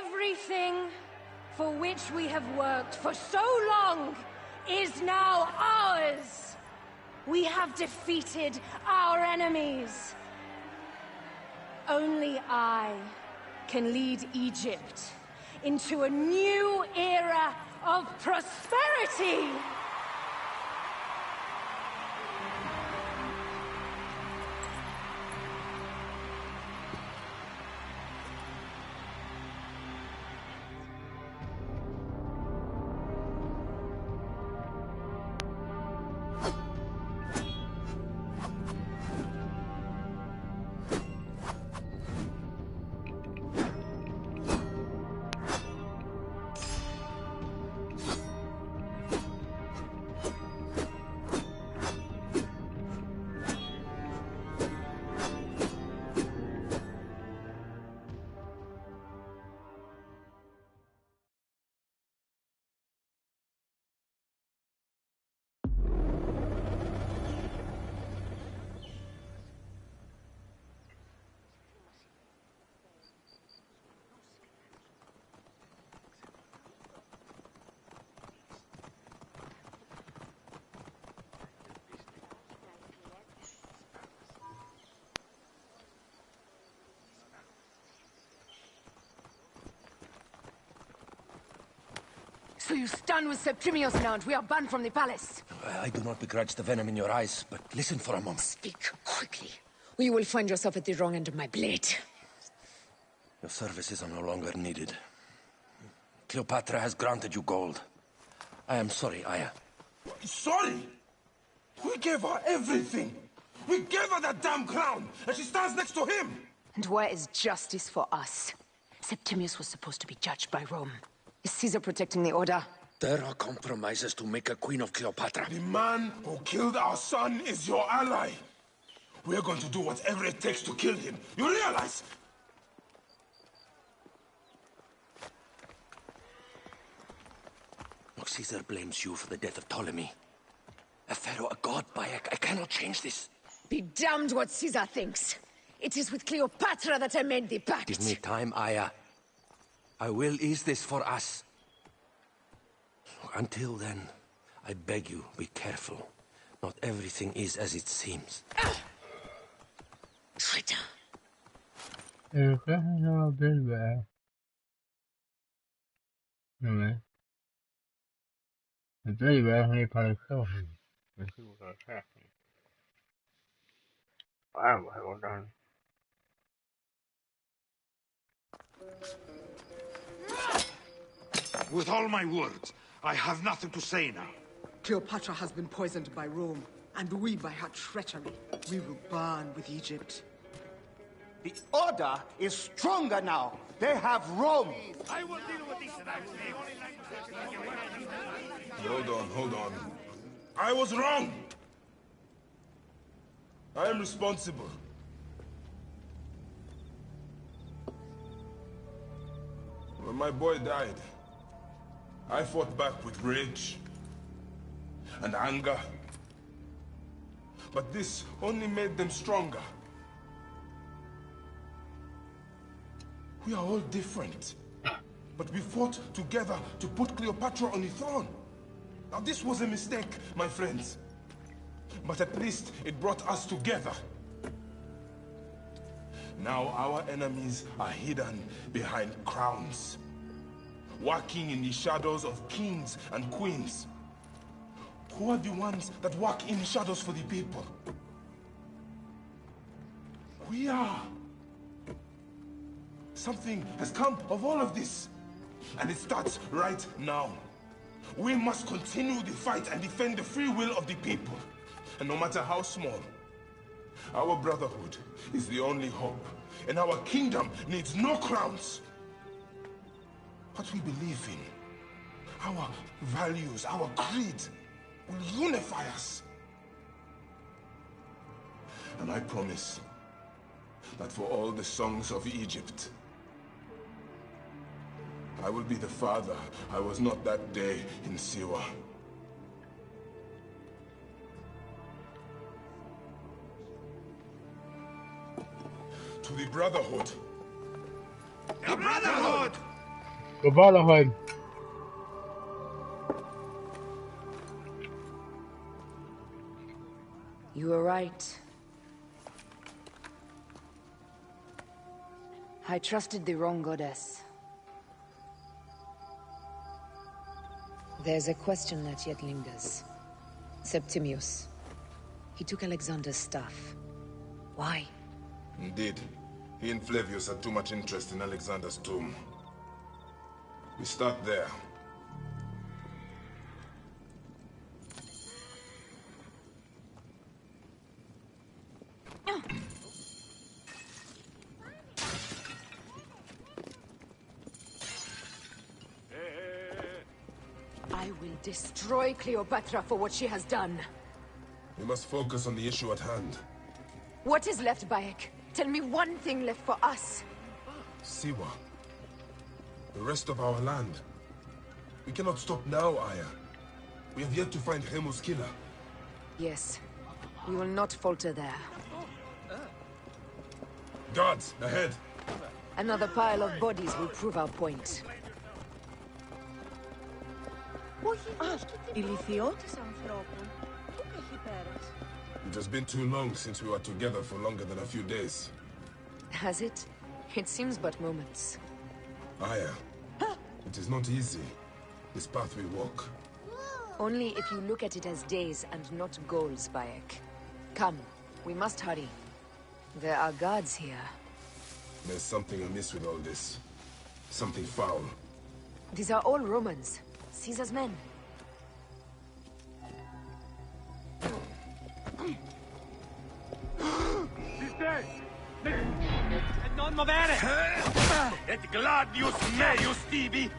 Everything for which we have worked for so long is now ours. We have defeated our enemies. Only I can lead Egypt into a new era of prosperity. So you stand with Septimius now, and we are banned from the palace. I do not begrudge the venom in your eyes, but listen for a moment. Speak quickly, or you will find yourself at the wrong end of my blade. Your services are no longer needed. Cleopatra has granted you gold. I am sorry, Aya. Sorry? We gave her everything. We gave her that damn crown, and she stands next to him. And where is justice for us? Septimius was supposed to be judged by Rome. Is Caesar protecting the Order? There are compromises to make a queen of Cleopatra. The man who killed our son is your ally. We're going to do whatever it takes to kill him. You realize? Look, Caesar blames you for the death of Ptolemy. A pharaoh, a god, Bayek. I cannot change this. Be damned what Caesar thinks. It is with Cleopatra that I made the pact. Give me time, Aya. I will ease this for us. Until then, I beg you, be careful. Not everything is as it seems. Traitor. El ejército del no el Belver ni para el jefe. Wow, well done. With all my words, I have nothing to say now. Cleopatra has been poisoned by Rome, and we by her treachery. We will burn with Egypt. The Order is stronger now. They have Rome. I will deal with this. Hold on. I was wrong. I am responsible. When my boy died, I fought back with rage and anger. But this only made them stronger. We are all different. But we fought together to put Cleopatra on the throne. Now this was a mistake, my friends. But at least it brought us together. Now our enemies are hidden behind crowns, walking in the shadows of kings and queens. Who are the ones that walk in the shadows for the people? We are. Something has come of all of this, and it starts right now. We must continue the fight and defend the free will of the people. And no matter how small, our brotherhood is the only hope, and our kingdom needs no crowns. What we believe in, our values, our creed, will unify us. And I promise that for all the songs of Egypt, I will be the father I was not that day in Siwa. To the Brotherhood. The Brotherhood! The Brotherhood. You were right. I trusted the wrong goddess. There's a question that yet lingers. Septimius. He took Alexander's staff. Why? Indeed. He and Flavius had too much interest in Alexander's tomb. We start there. I will destroy Cleopatra for what she has done. We must focus on the issue at hand. What is left, Bayek? Tell me one thing left for us. Siwa. The rest of our land. We cannot stop now, Aya. We have yet to find Hemu's killer. Yes. We will not falter there. Guards, ahead! Another pile of bodies will prove our point. It has been too long since we were together for longer than a few days. Has it? It seems but moments. Aya, it is not easy, this path we walk. Only if you look at it as days and not goals, Bayek. Come, we must hurry. There are guards here. There's something amiss with all this. Something foul. These are all Romans. Caesar's men. Non movere! Et gladius meius tibi!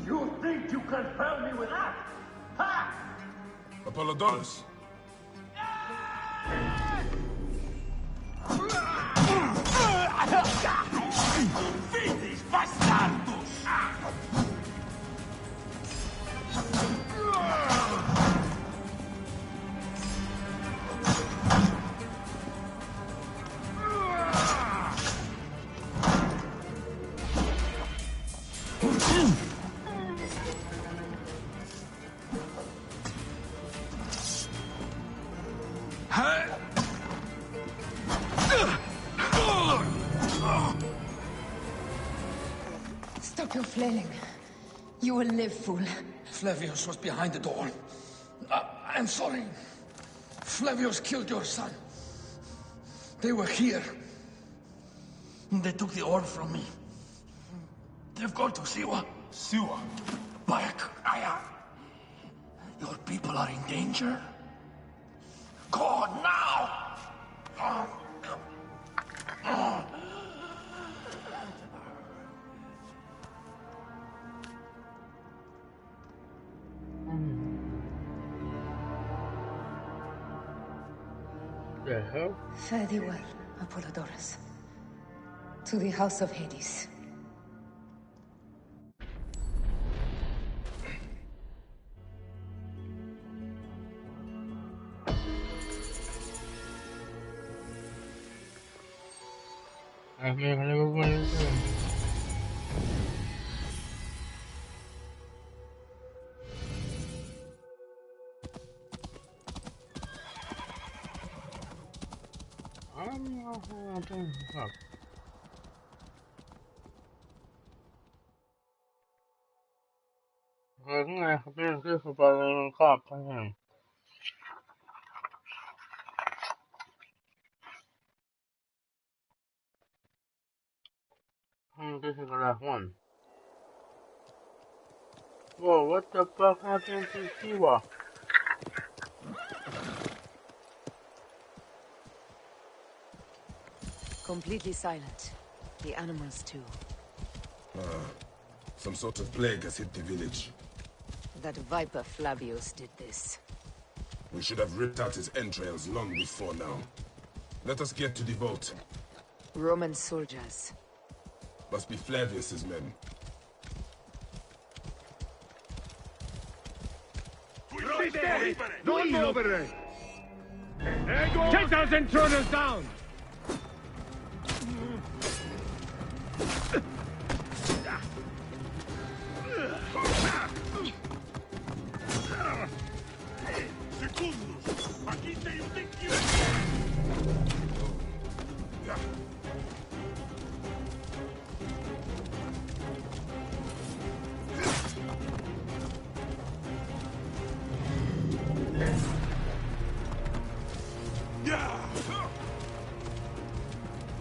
You think you can fool me with that? Ha! Apollodorus! Fides bastardos! Stop your flailing. You will live, fool. Flavius was behind the door. I'm sorry. Flavius killed your son. They were here. They took the orb from me. They've gone to Siwa. Siwa? Bayek, Aya. Your people are in danger. Go on now! The hell? Fare thee well, Apollodorus. To the House of Hades. I've never won it. Fuck. I think I have been this about a cop for him. This is the last one. Whoa, what the fuck happened to Siwa? Completely silent. The animals too. Some sort of plague has hit the village. That Viper Flavius did this. We should have ripped out his entrails long before now. Let us get to the vault. Roman soldiers. Must be Flavius's men. Don't move! Take those intruders down!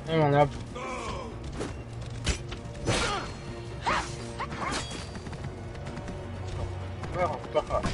Hang on up. Oh, fuck.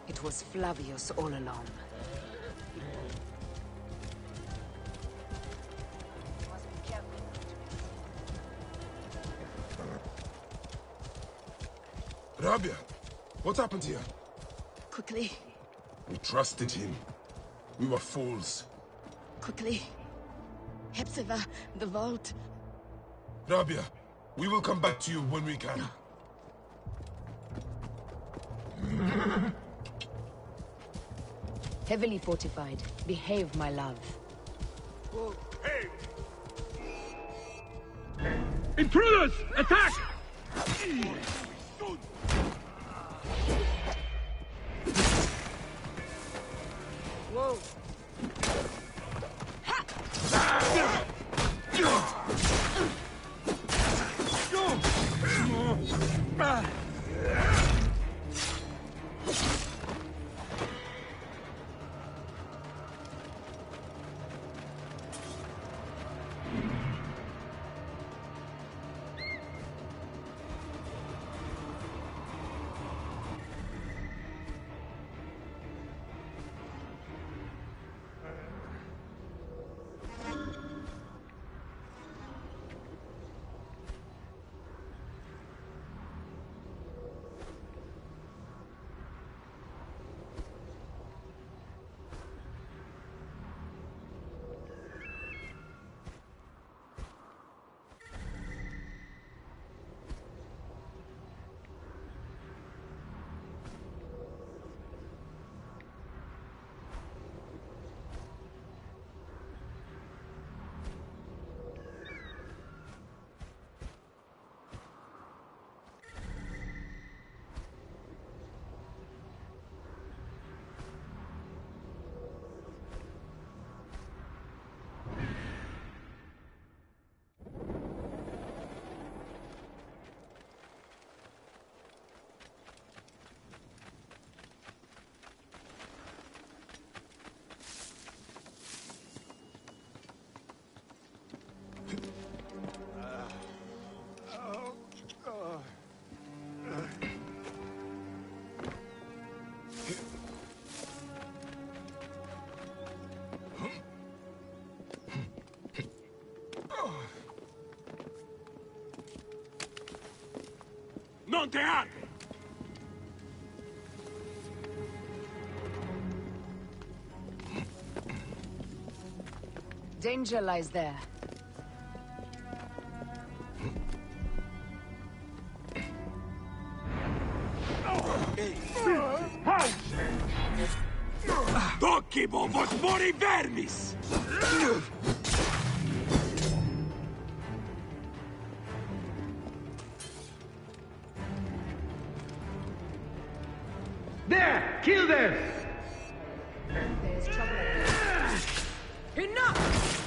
It was Flavius all along. Rabia, what happened here? Quickly, We trusted him. We were fools. quickly. Hepzibah, the vault. Rabia, we will come back to you when we can. Heavily fortified. Behave, my love. Intruders! Attack! Whoa. Non te arde! Danger lies there. Docchibo vos mori vermis! There! Kill them! There's trouble ahead. Enough!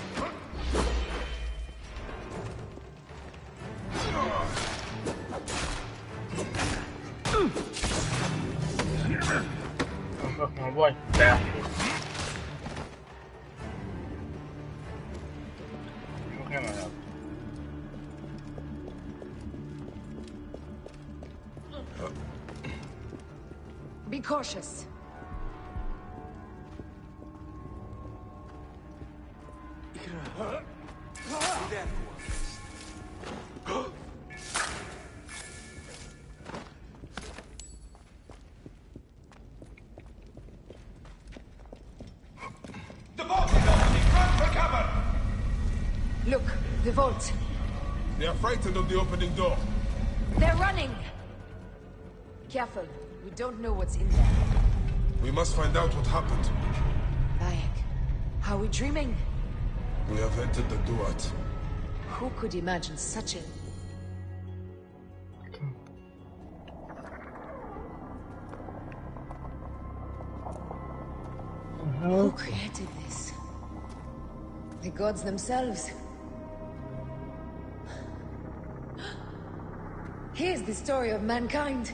Oh my boy, bastard. Be cautious. Look, the vault. They are frightened of the opening door. They're running! Careful, we don't know what's in there. We must find out what happened. Bayek, are we dreaming? We have entered the Duat. Who could imagine such a... Who created this? The gods themselves. Here's the story of mankind.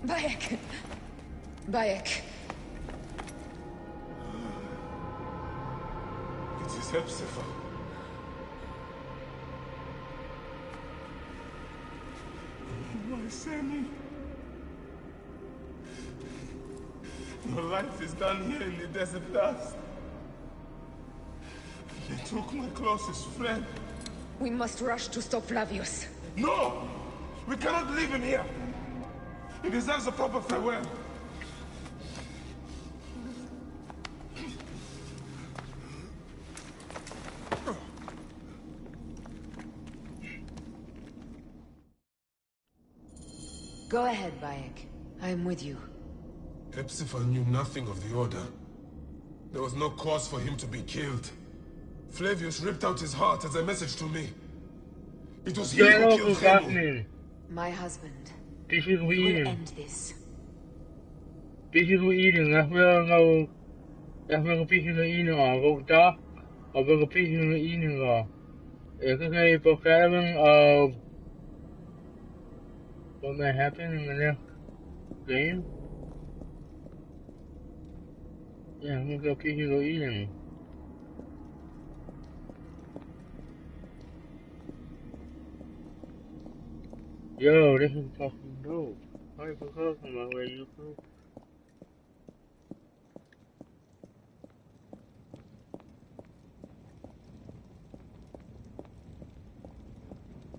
Bayek. Bayek. It is Hepzibah. My Sammy. Your life is done here in the desert dust. They took my closest friend. We must rush to stop Flavius. No! We cannot leave him here! He deserves a proper farewell. Go ahead, Bayek. I'm with you. Hepzibah knew nothing of the Order. There was no cause for him to be killed. Flavius ripped out his heart as a message to me. It was he who killed Hemu. My husband. This is He will eating. end this. This is eating. That's where the pieces of eating are. Go dark, or the pieces of eating are. It's a foreshadowing of what may happen in the next game. Yeah, look at pieces of eating. Yo, this is fucking dope. How you talking about where you go?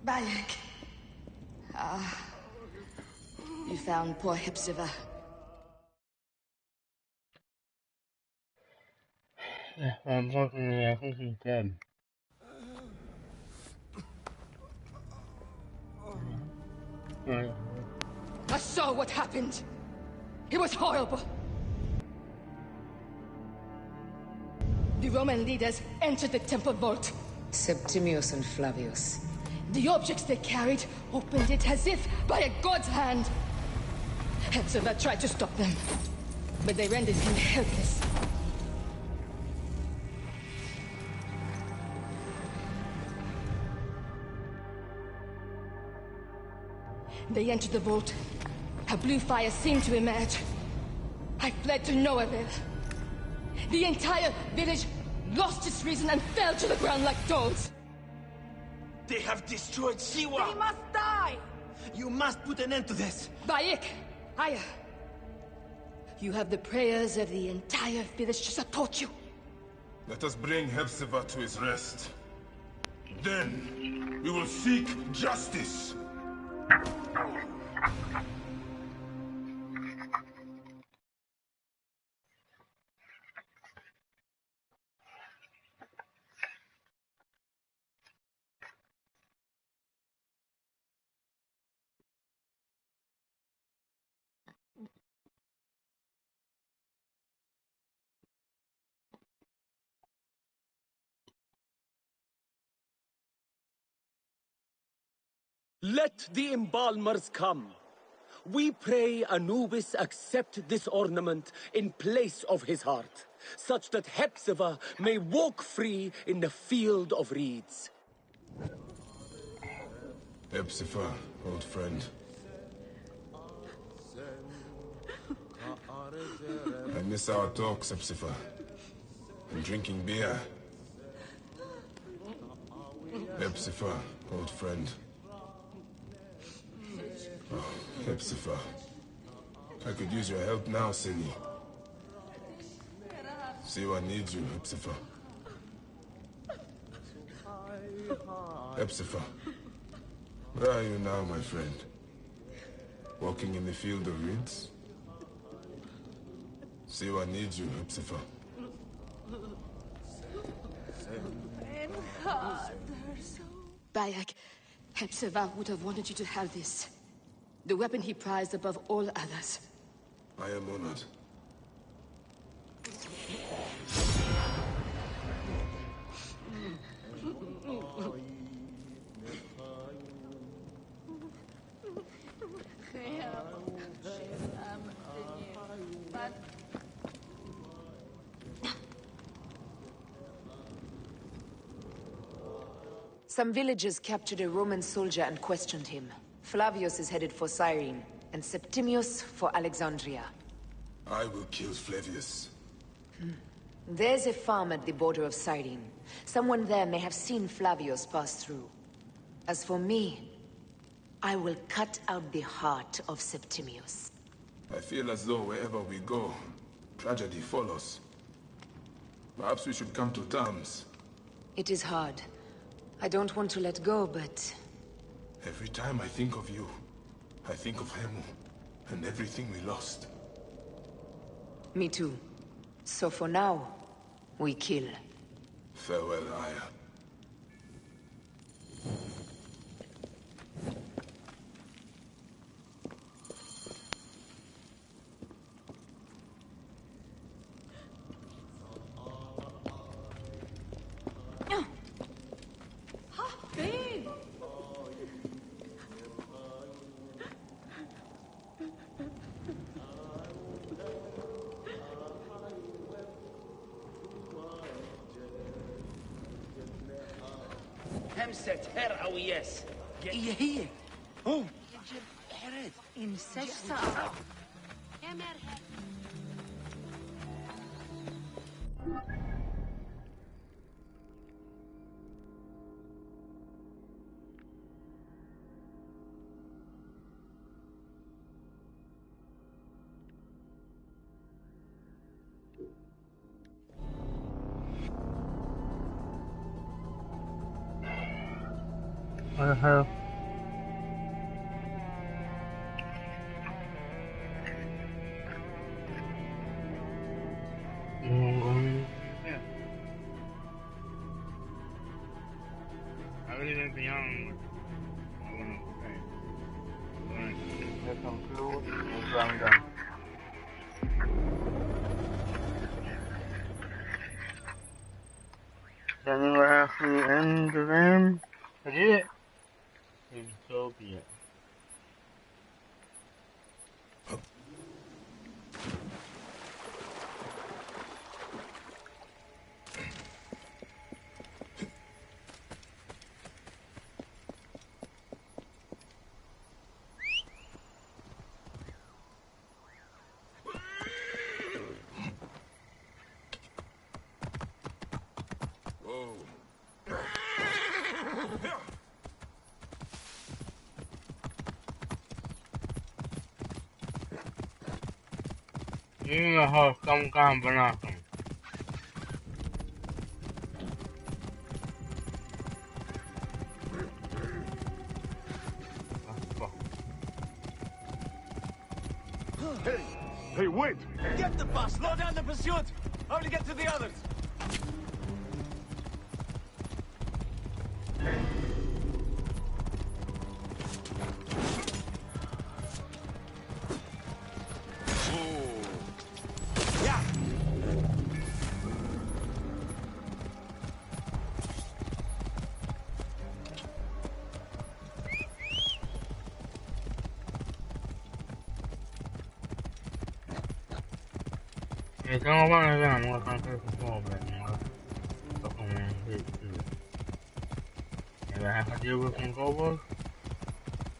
Bayek. You found poor Hepzibah. Yeah, unfortunately, I think he's dead. Right. I saw what happened. It was horrible. The Roman leaders entered the temple vault. Septimius and Flavius. The objects they carried opened it as if by a god's hand. Hepzibah tried to stop them, but they rendered him helpless. They entered the vault. A blue fire seemed to emerge. I fled to no avail. The entire village lost its reason and fell to the ground like dogs. They have destroyed Siwa! They must die! You must put an end to this! Bayek! Aya! You have the prayers of the entire village to support you. Let us bring Hepzibah to his rest. Then, we will seek justice. Let the embalmers come. We pray Anubis accept this ornament in place of his heart, such that Hepzibah may walk free in the field of reeds. Hepzibah, old friend. I miss our talks, Hepzibah. And drinking beer. Hepzibah, old friend. Oh, Hepzibah. I could use your help now, Seni. Siwa needs you, Hepzibah. Hepzibah, where are you now, my friend? Walking in the field of reeds? Siwa needs you, Hepzibah. Bayek, Hepzibah would have wanted you to have this. The weapon he prized above all others. I am honored. Some villagers captured a Roman soldier and questioned him. Flavius is headed for Cyrene, and Septimius for Alexandria. I will kill Flavius. There's a farm at the border of Cyrene. Someone there may have seen Flavius pass through. As for me, I will cut out the heart of Septimius. I feel as though wherever we go, tragedy follows. Perhaps we should come to terms. It is hard. I don't want to let go, but... Every time I think of you, I think of Hemu, and everything we lost. Me too. So for now, we kill. Farewell, Aya. همسة هر أو يس هي يجب حرد إنسجت I have I really went beyond what I want to say. I'm going to get some food and I'm done. Then we will actually end the game. I did it. And so be it. You know how come banakum. Hey, wait! Get the bus! Slow down the pursuit! Only get to the others! Tengo ganas de ver, no alcanzo el juego, pero como if I have to deal with some kobolds,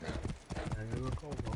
I deal with kobolds.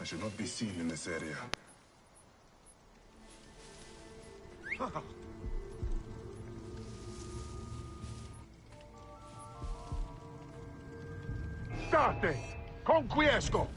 I should not be seen in this area. State! Conquiesco!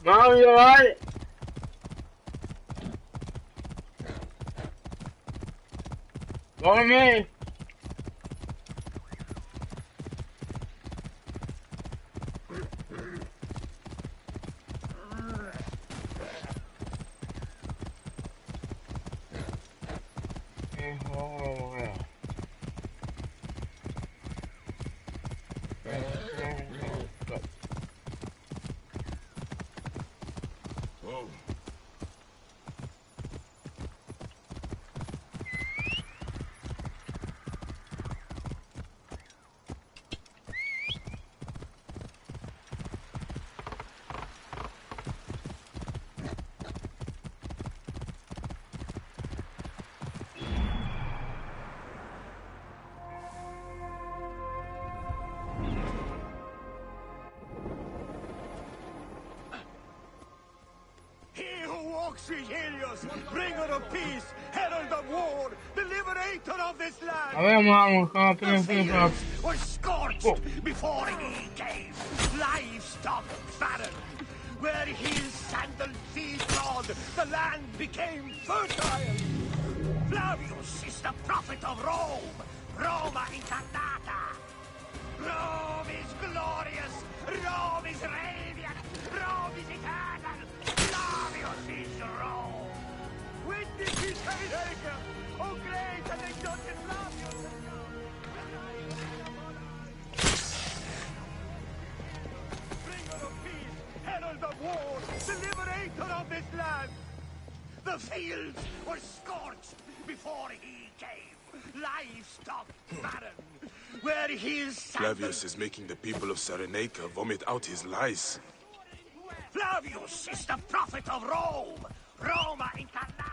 Mom, you alright? Follow me. Helios, bringer of peace, herald of war, the liberator of this land. A ver, vamos, The fields were scorched before he came. Livestock barren. Where his sandaled feet trod, the land became fertile. Flavius is the prophet of Rome. Roma incarnata. Rome is glorious. Rome is radiant. Rome is eternal. Flavius is Rome. Witness his heritage. Oh, great and exalted Flavius. Bringer herald of war, the liberator of this land. The fields were scorched before he came. Livestock barren. Where his Flavius is making the people of Cyrenaica vomit out his lies. Flavius is the prophet of Rome. Roma incarnata.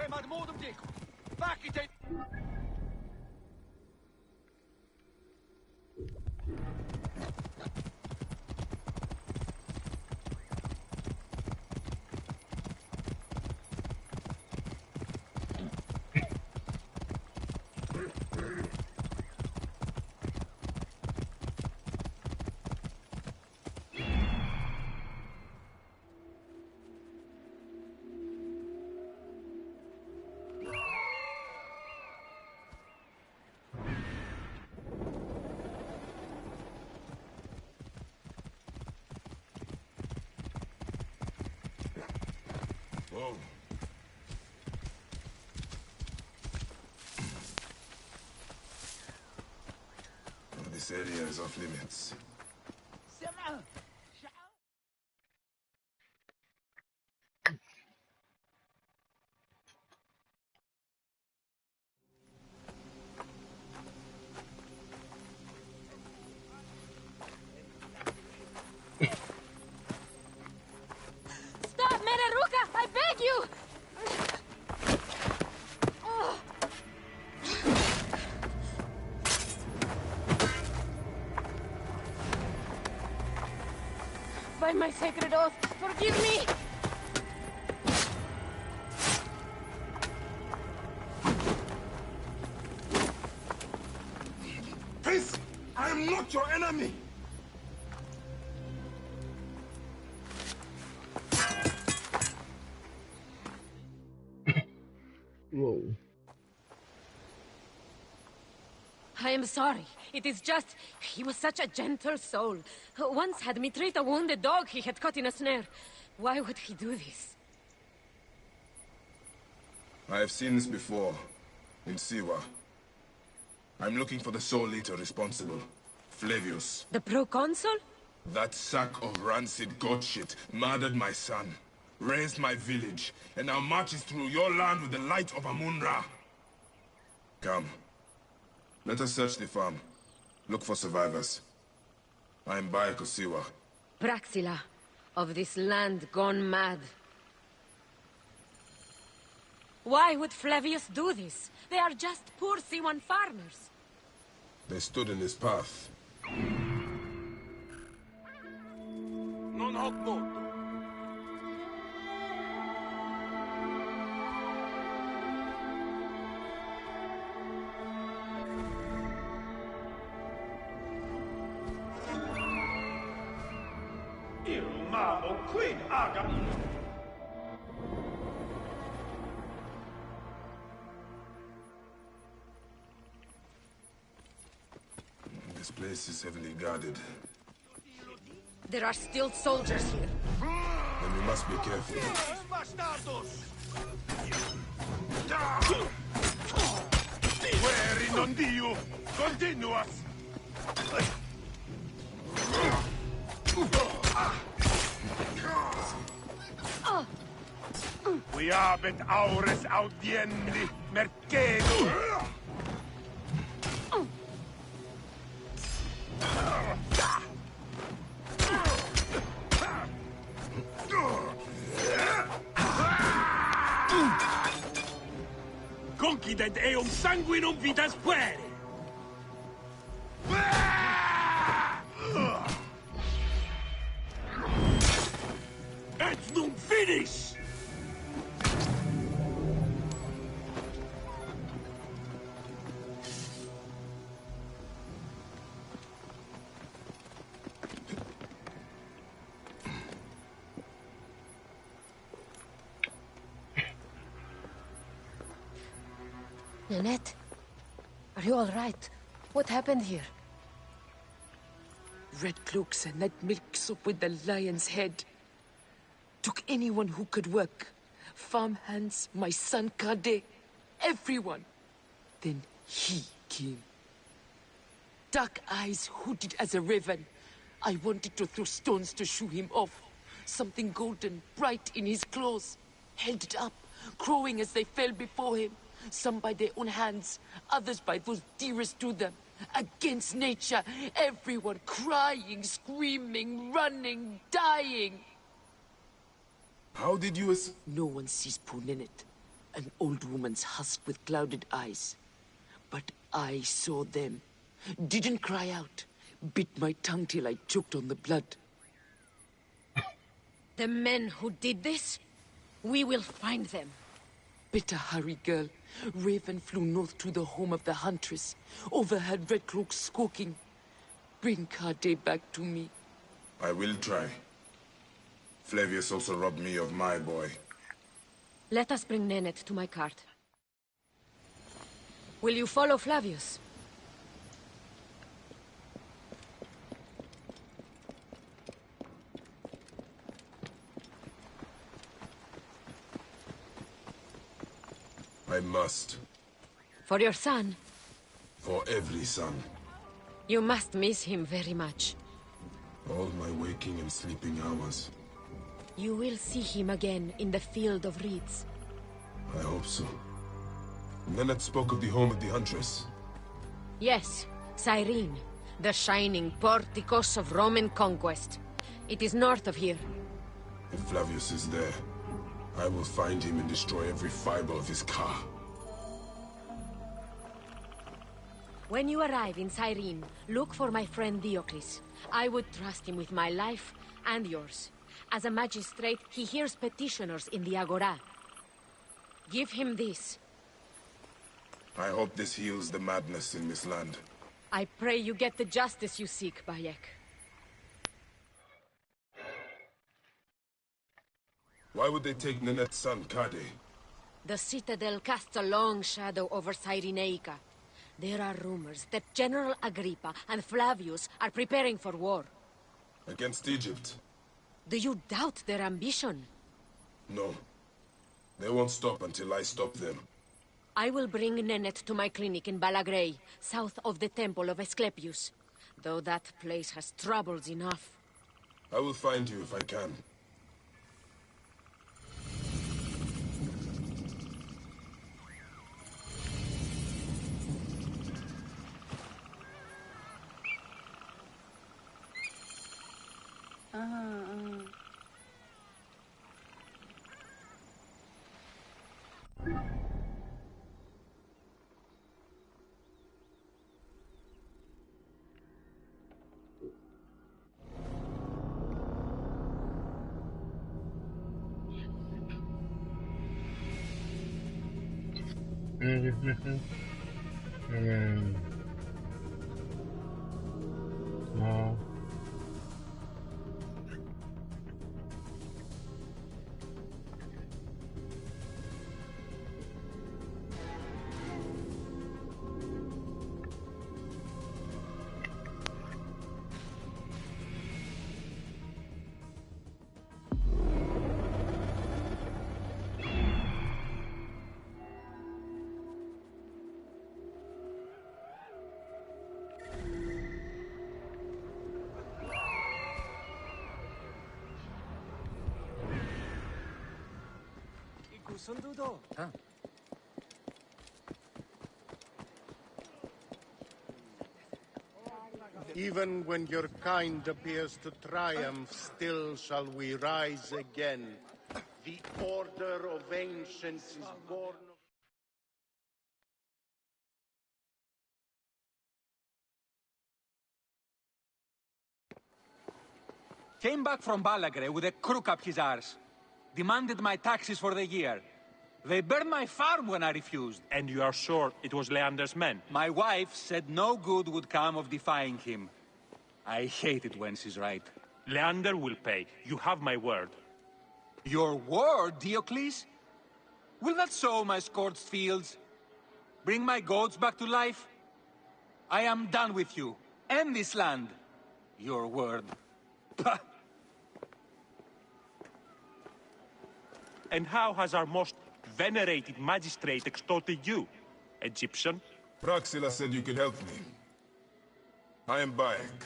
Maar modem dico. Vakite. Whoa. This area is off limits. Stop, Meraruka! I beg you! By my sacred oath, forgive me! Peace! I am not your enemy! Whoa. I am sorry. It is just... he was such a gentle soul. Once had me treat a wounded dog he had caught in a snare. Why would he do this? I have seen this before, in Siwa. I'm looking for the sole leader responsible, Flavius. The proconsul? That sack of rancid goat shit murdered my son, raised my village, and now marches through your land with the light of Amun-Ra. Come. Let us search the farm. Look for survivors. I am Bayek Siwa. Praxila, of this land gone mad. Why would Flavius do this? They are just poor Siwan farmers. They stood in his path. Non hoc modo. Il mamo quid agam. This place is heavily guarded. There are still soldiers here. Then we must be careful. Fuori, non Dio! Continuas! We habet aures audiendi, mercedo! Concident eum sanguinum vitas pueri! Et nunc finis! Lynette, are you all right? What happened here? Red cloaks and that milk soup with the lion's head. Took anyone who could work. Farmhands, my son Kade, everyone. Then he came. Dark eyes hooded as a raven. I wanted to throw stones to shoo him off. Something golden, bright in his claws. Held it up, crowing as they fell before him. Some by their own hands, others by those dearest to them. Against nature, everyone crying, screaming, running, dying. How did you No one sees poor Ninette, an old woman's husk with clouded eyes. But I saw them. Didn't cry out. Bit my tongue till I choked on the blood. The men who did this? We will find them. Better hurry, girl. Raven flew north to the home of the Huntress. Overheard Red Cloak squawking. Bring Kade back to me. I will try. Flavius also robbed me of my boy. Let us bring Nennet to my cart. Will you follow Flavius? I must. For your son? For every son. You must miss him very much. All my waking and sleeping hours. You will see him again in the Field of Reeds. I hope so. Nennet spoke of the home of the Huntress. Yes, Cyrene, the shining porticos of Roman conquest. It is north of here. If Flavius is there, I will find him and destroy every fiber of his car. When you arrive in Cyrene, look for my friend Diocles. I would trust him with my life and yours. As a magistrate, he hears petitioners in the Agora. Give him this. I hope this heals the madness in this land. I pray you get the justice you seek, Bayek. Why would they take Nenet's son, Kade? The Citadel casts a long shadow over Cyrenaica. There are rumors that General Agrippa and Flavius are preparing for war. Against Egypt? Do you doubt their ambition? No. They won't stop until I stop them. I will bring Nennet to my clinic in Balagrey, south of the Temple of Asclepius. Though that place has troubles enough. I will find you if I can. No. Even when your kind appears to triumph, still shall we rise again. The order of ancients is born. Came back from Balagre with a crook up his arse. Demanded my taxes for the year. They burned my farm when I refused. And you are sure it was Leander's men? My wife said no good would come of defying him. I hate it when she's right. Leander will pay. You have my word. Your word, Diocles? Will that sow my scorched fields? Bring my goats back to life? I am done with you. And this land. Your word. Pah! And how has our most venerated magistrate extorted you, Egyptian? Praxila said you could help me. I am Bayek.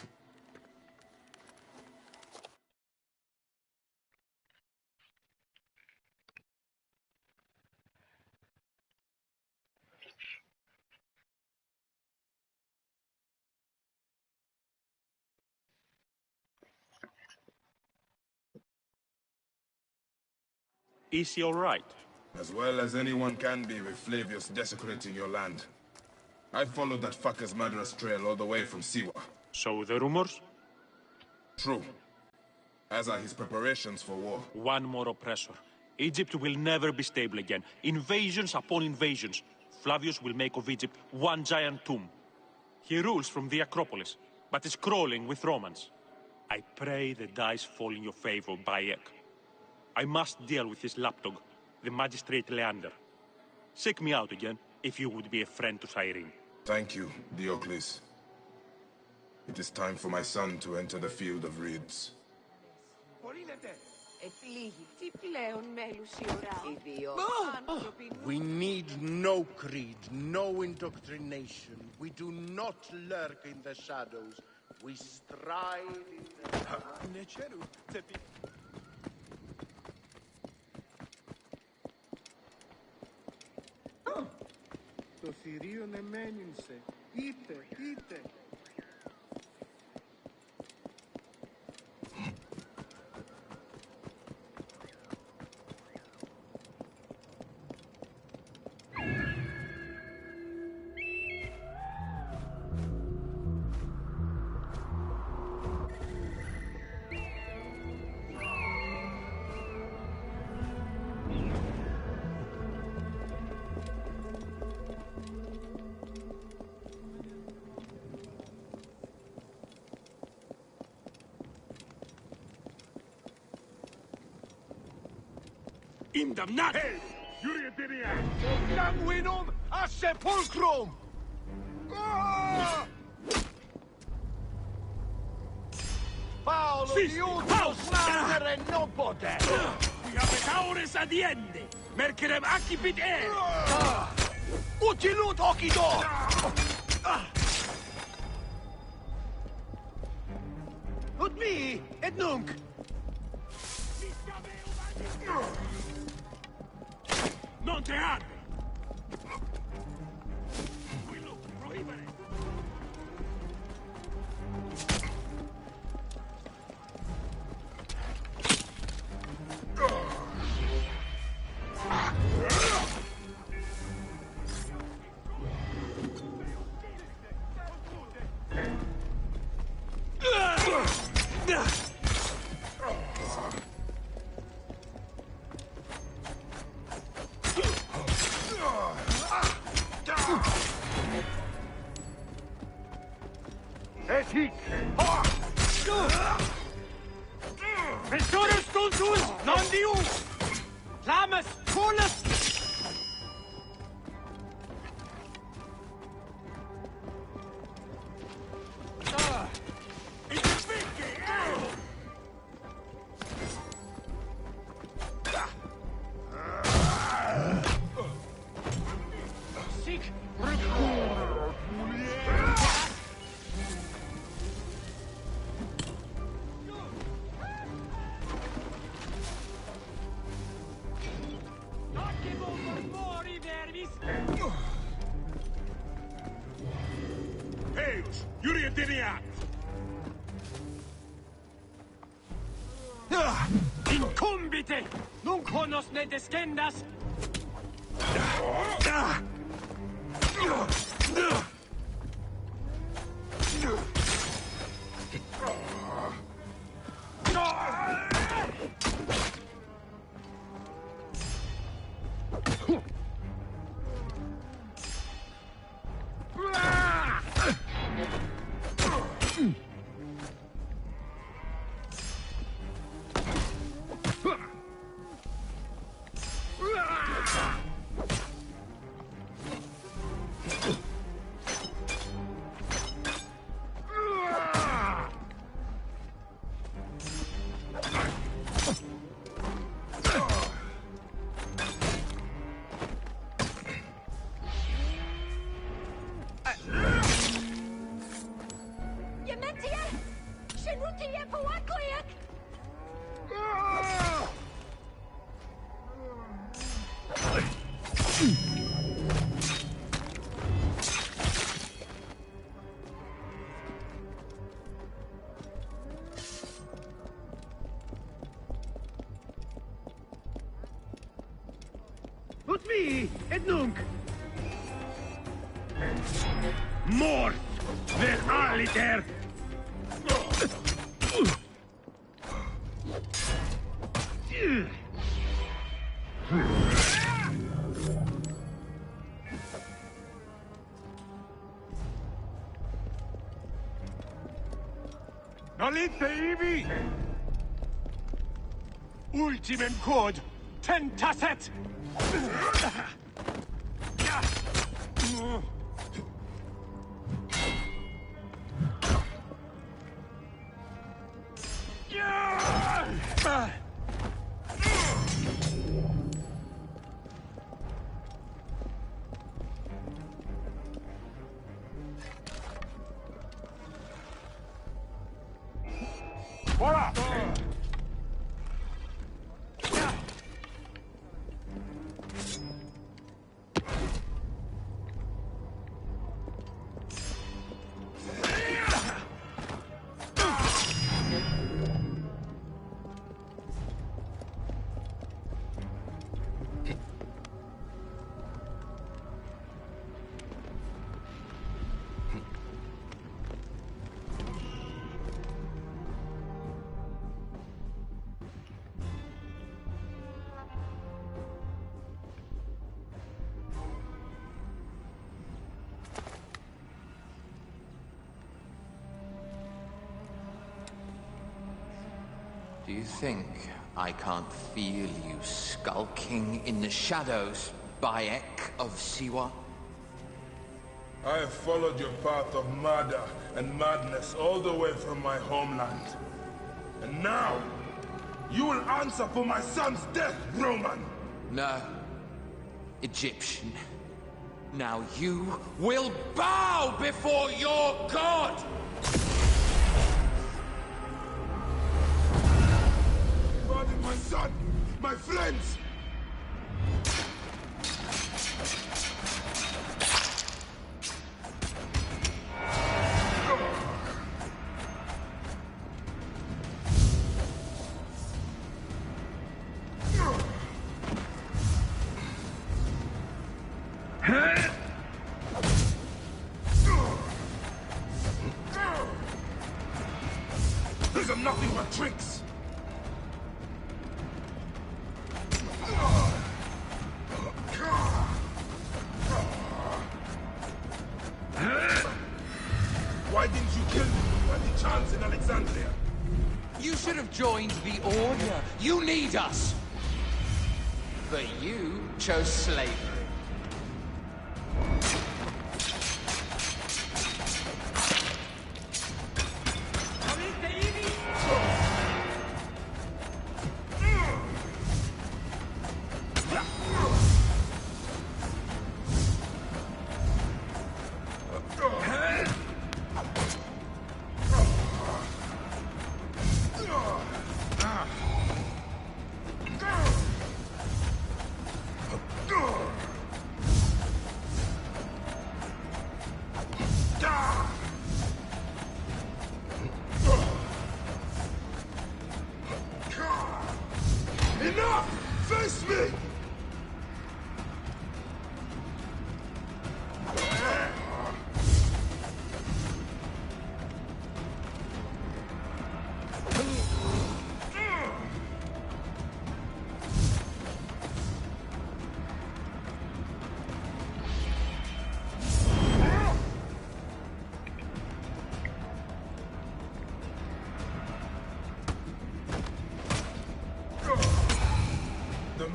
Is he all right? As well as anyone can be with Flavius desecrating your land. I followed that fucker's murderous trail all the way from Siwa. So the rumors? True. As are his preparations for war. One more oppressor. Egypt will never be stable again. Invasions upon invasions. Flavius will make of Egypt one giant tomb. He rules from the Acropolis, but is crawling with Romans. I pray the dice fall in your favor, Bayek. I must deal with this lapdog, the magistrate Leander. Seek me out again, if you would be a friend to Cyrene. Thank you, Diocles. It is time for my son to enter the field of reeds. We need no creed, no indoctrination. We do not lurk in the shadows. We stride in the... Το θηρίον εμένυνσε. Είτε. Indamnat! Sanguinum a sepulcrum! Paolo diutus nascere non poter! Diabetaures adiende! Mercerem accipit Utilut occidor! Ut mi, et nunc! Non te arde! Vestorus stultus non dius! Clamus coolus! Ultimiat! Incumbite! Nunc honos ne descendas! Ut vi, et nunc! Mort! Ver aliter! Nolite ibi! Ultimem quod tentasset! Voilà! Do you think I can't feel you skulking in the shadows, Bayek of Siwa? I have followed your path of murder and madness all the way from my homeland. And now, you will answer for my son's death, Roman! No. Egyptian. Now you will bow before your god! Murdered my son! My friends! These are nothing but tricks! Why didn't you kill me when the chance in Alexandria? You should have joined the Order. You need us! But you chose slavery.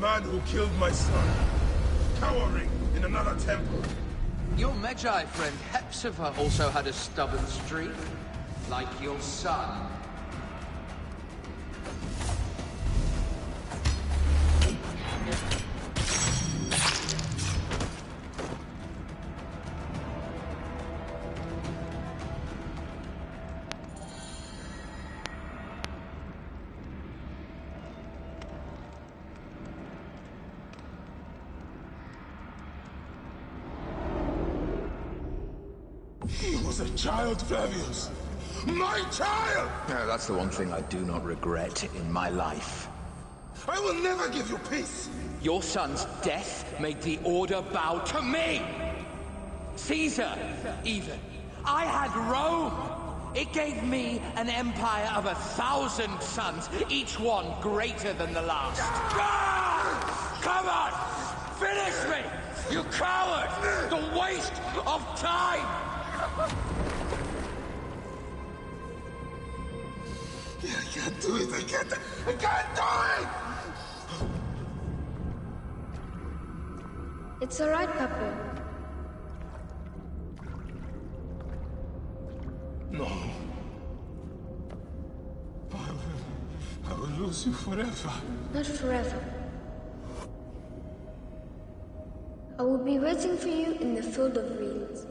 man who killed my son, cowering in another temple. Your Magi friend Hepzibah also had a stubborn streak, like your son. He was a child, Flavius. My child! No, that's the one thing I do not regret in my life. I will never give you peace! Your son's death made the Order bow to me! Caesar, even. I had Rome! It gave me an empire of 1,000 sons, each one greater than the last. Ah! Come on! Finish me! You coward! The waste of time! I can't do it! I can't do it! It's alright, Papa. No. I will lose you forever. Not forever. I will be waiting for you in the field of reeds.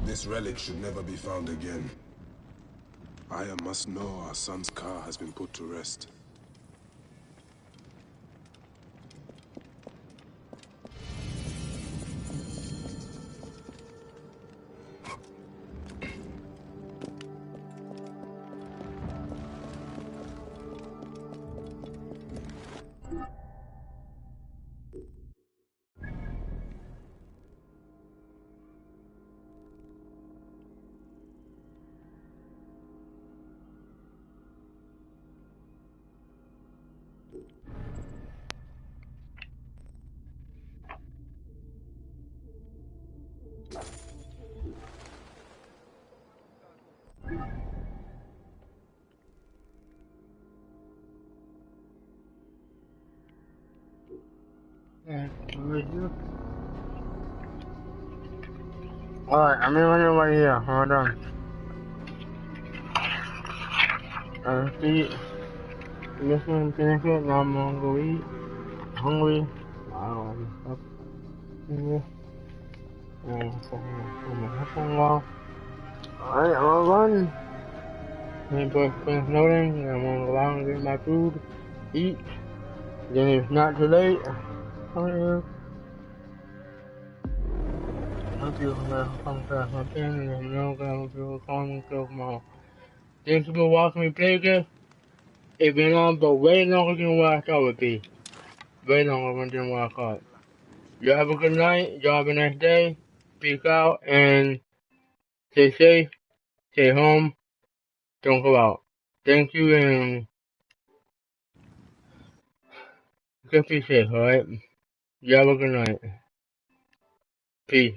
This relic should never be found again. Aya must know our son's car has been put to rest. Alright, I'm in right here. Hold on. See, this one finish it, now I'm gonna go eat. Hungry. Wow, I'm stuck in here. Alright, I'm gonna run. And finish loading, and I'm gonna go out and get my food, eat. Then if it's not too late, come here. Hope you come across my pen and know that you're calling me tomorrow. Thank you for watching me play this. It's been on, but way longer than what I thought it would be. Way longer than what I thought. Y'all have a good night. Y'all have a nice day. Peace out and stay safe. Stay home. Don't go out. Thank you and just be safe, alright? Y'all have a good night. Peace.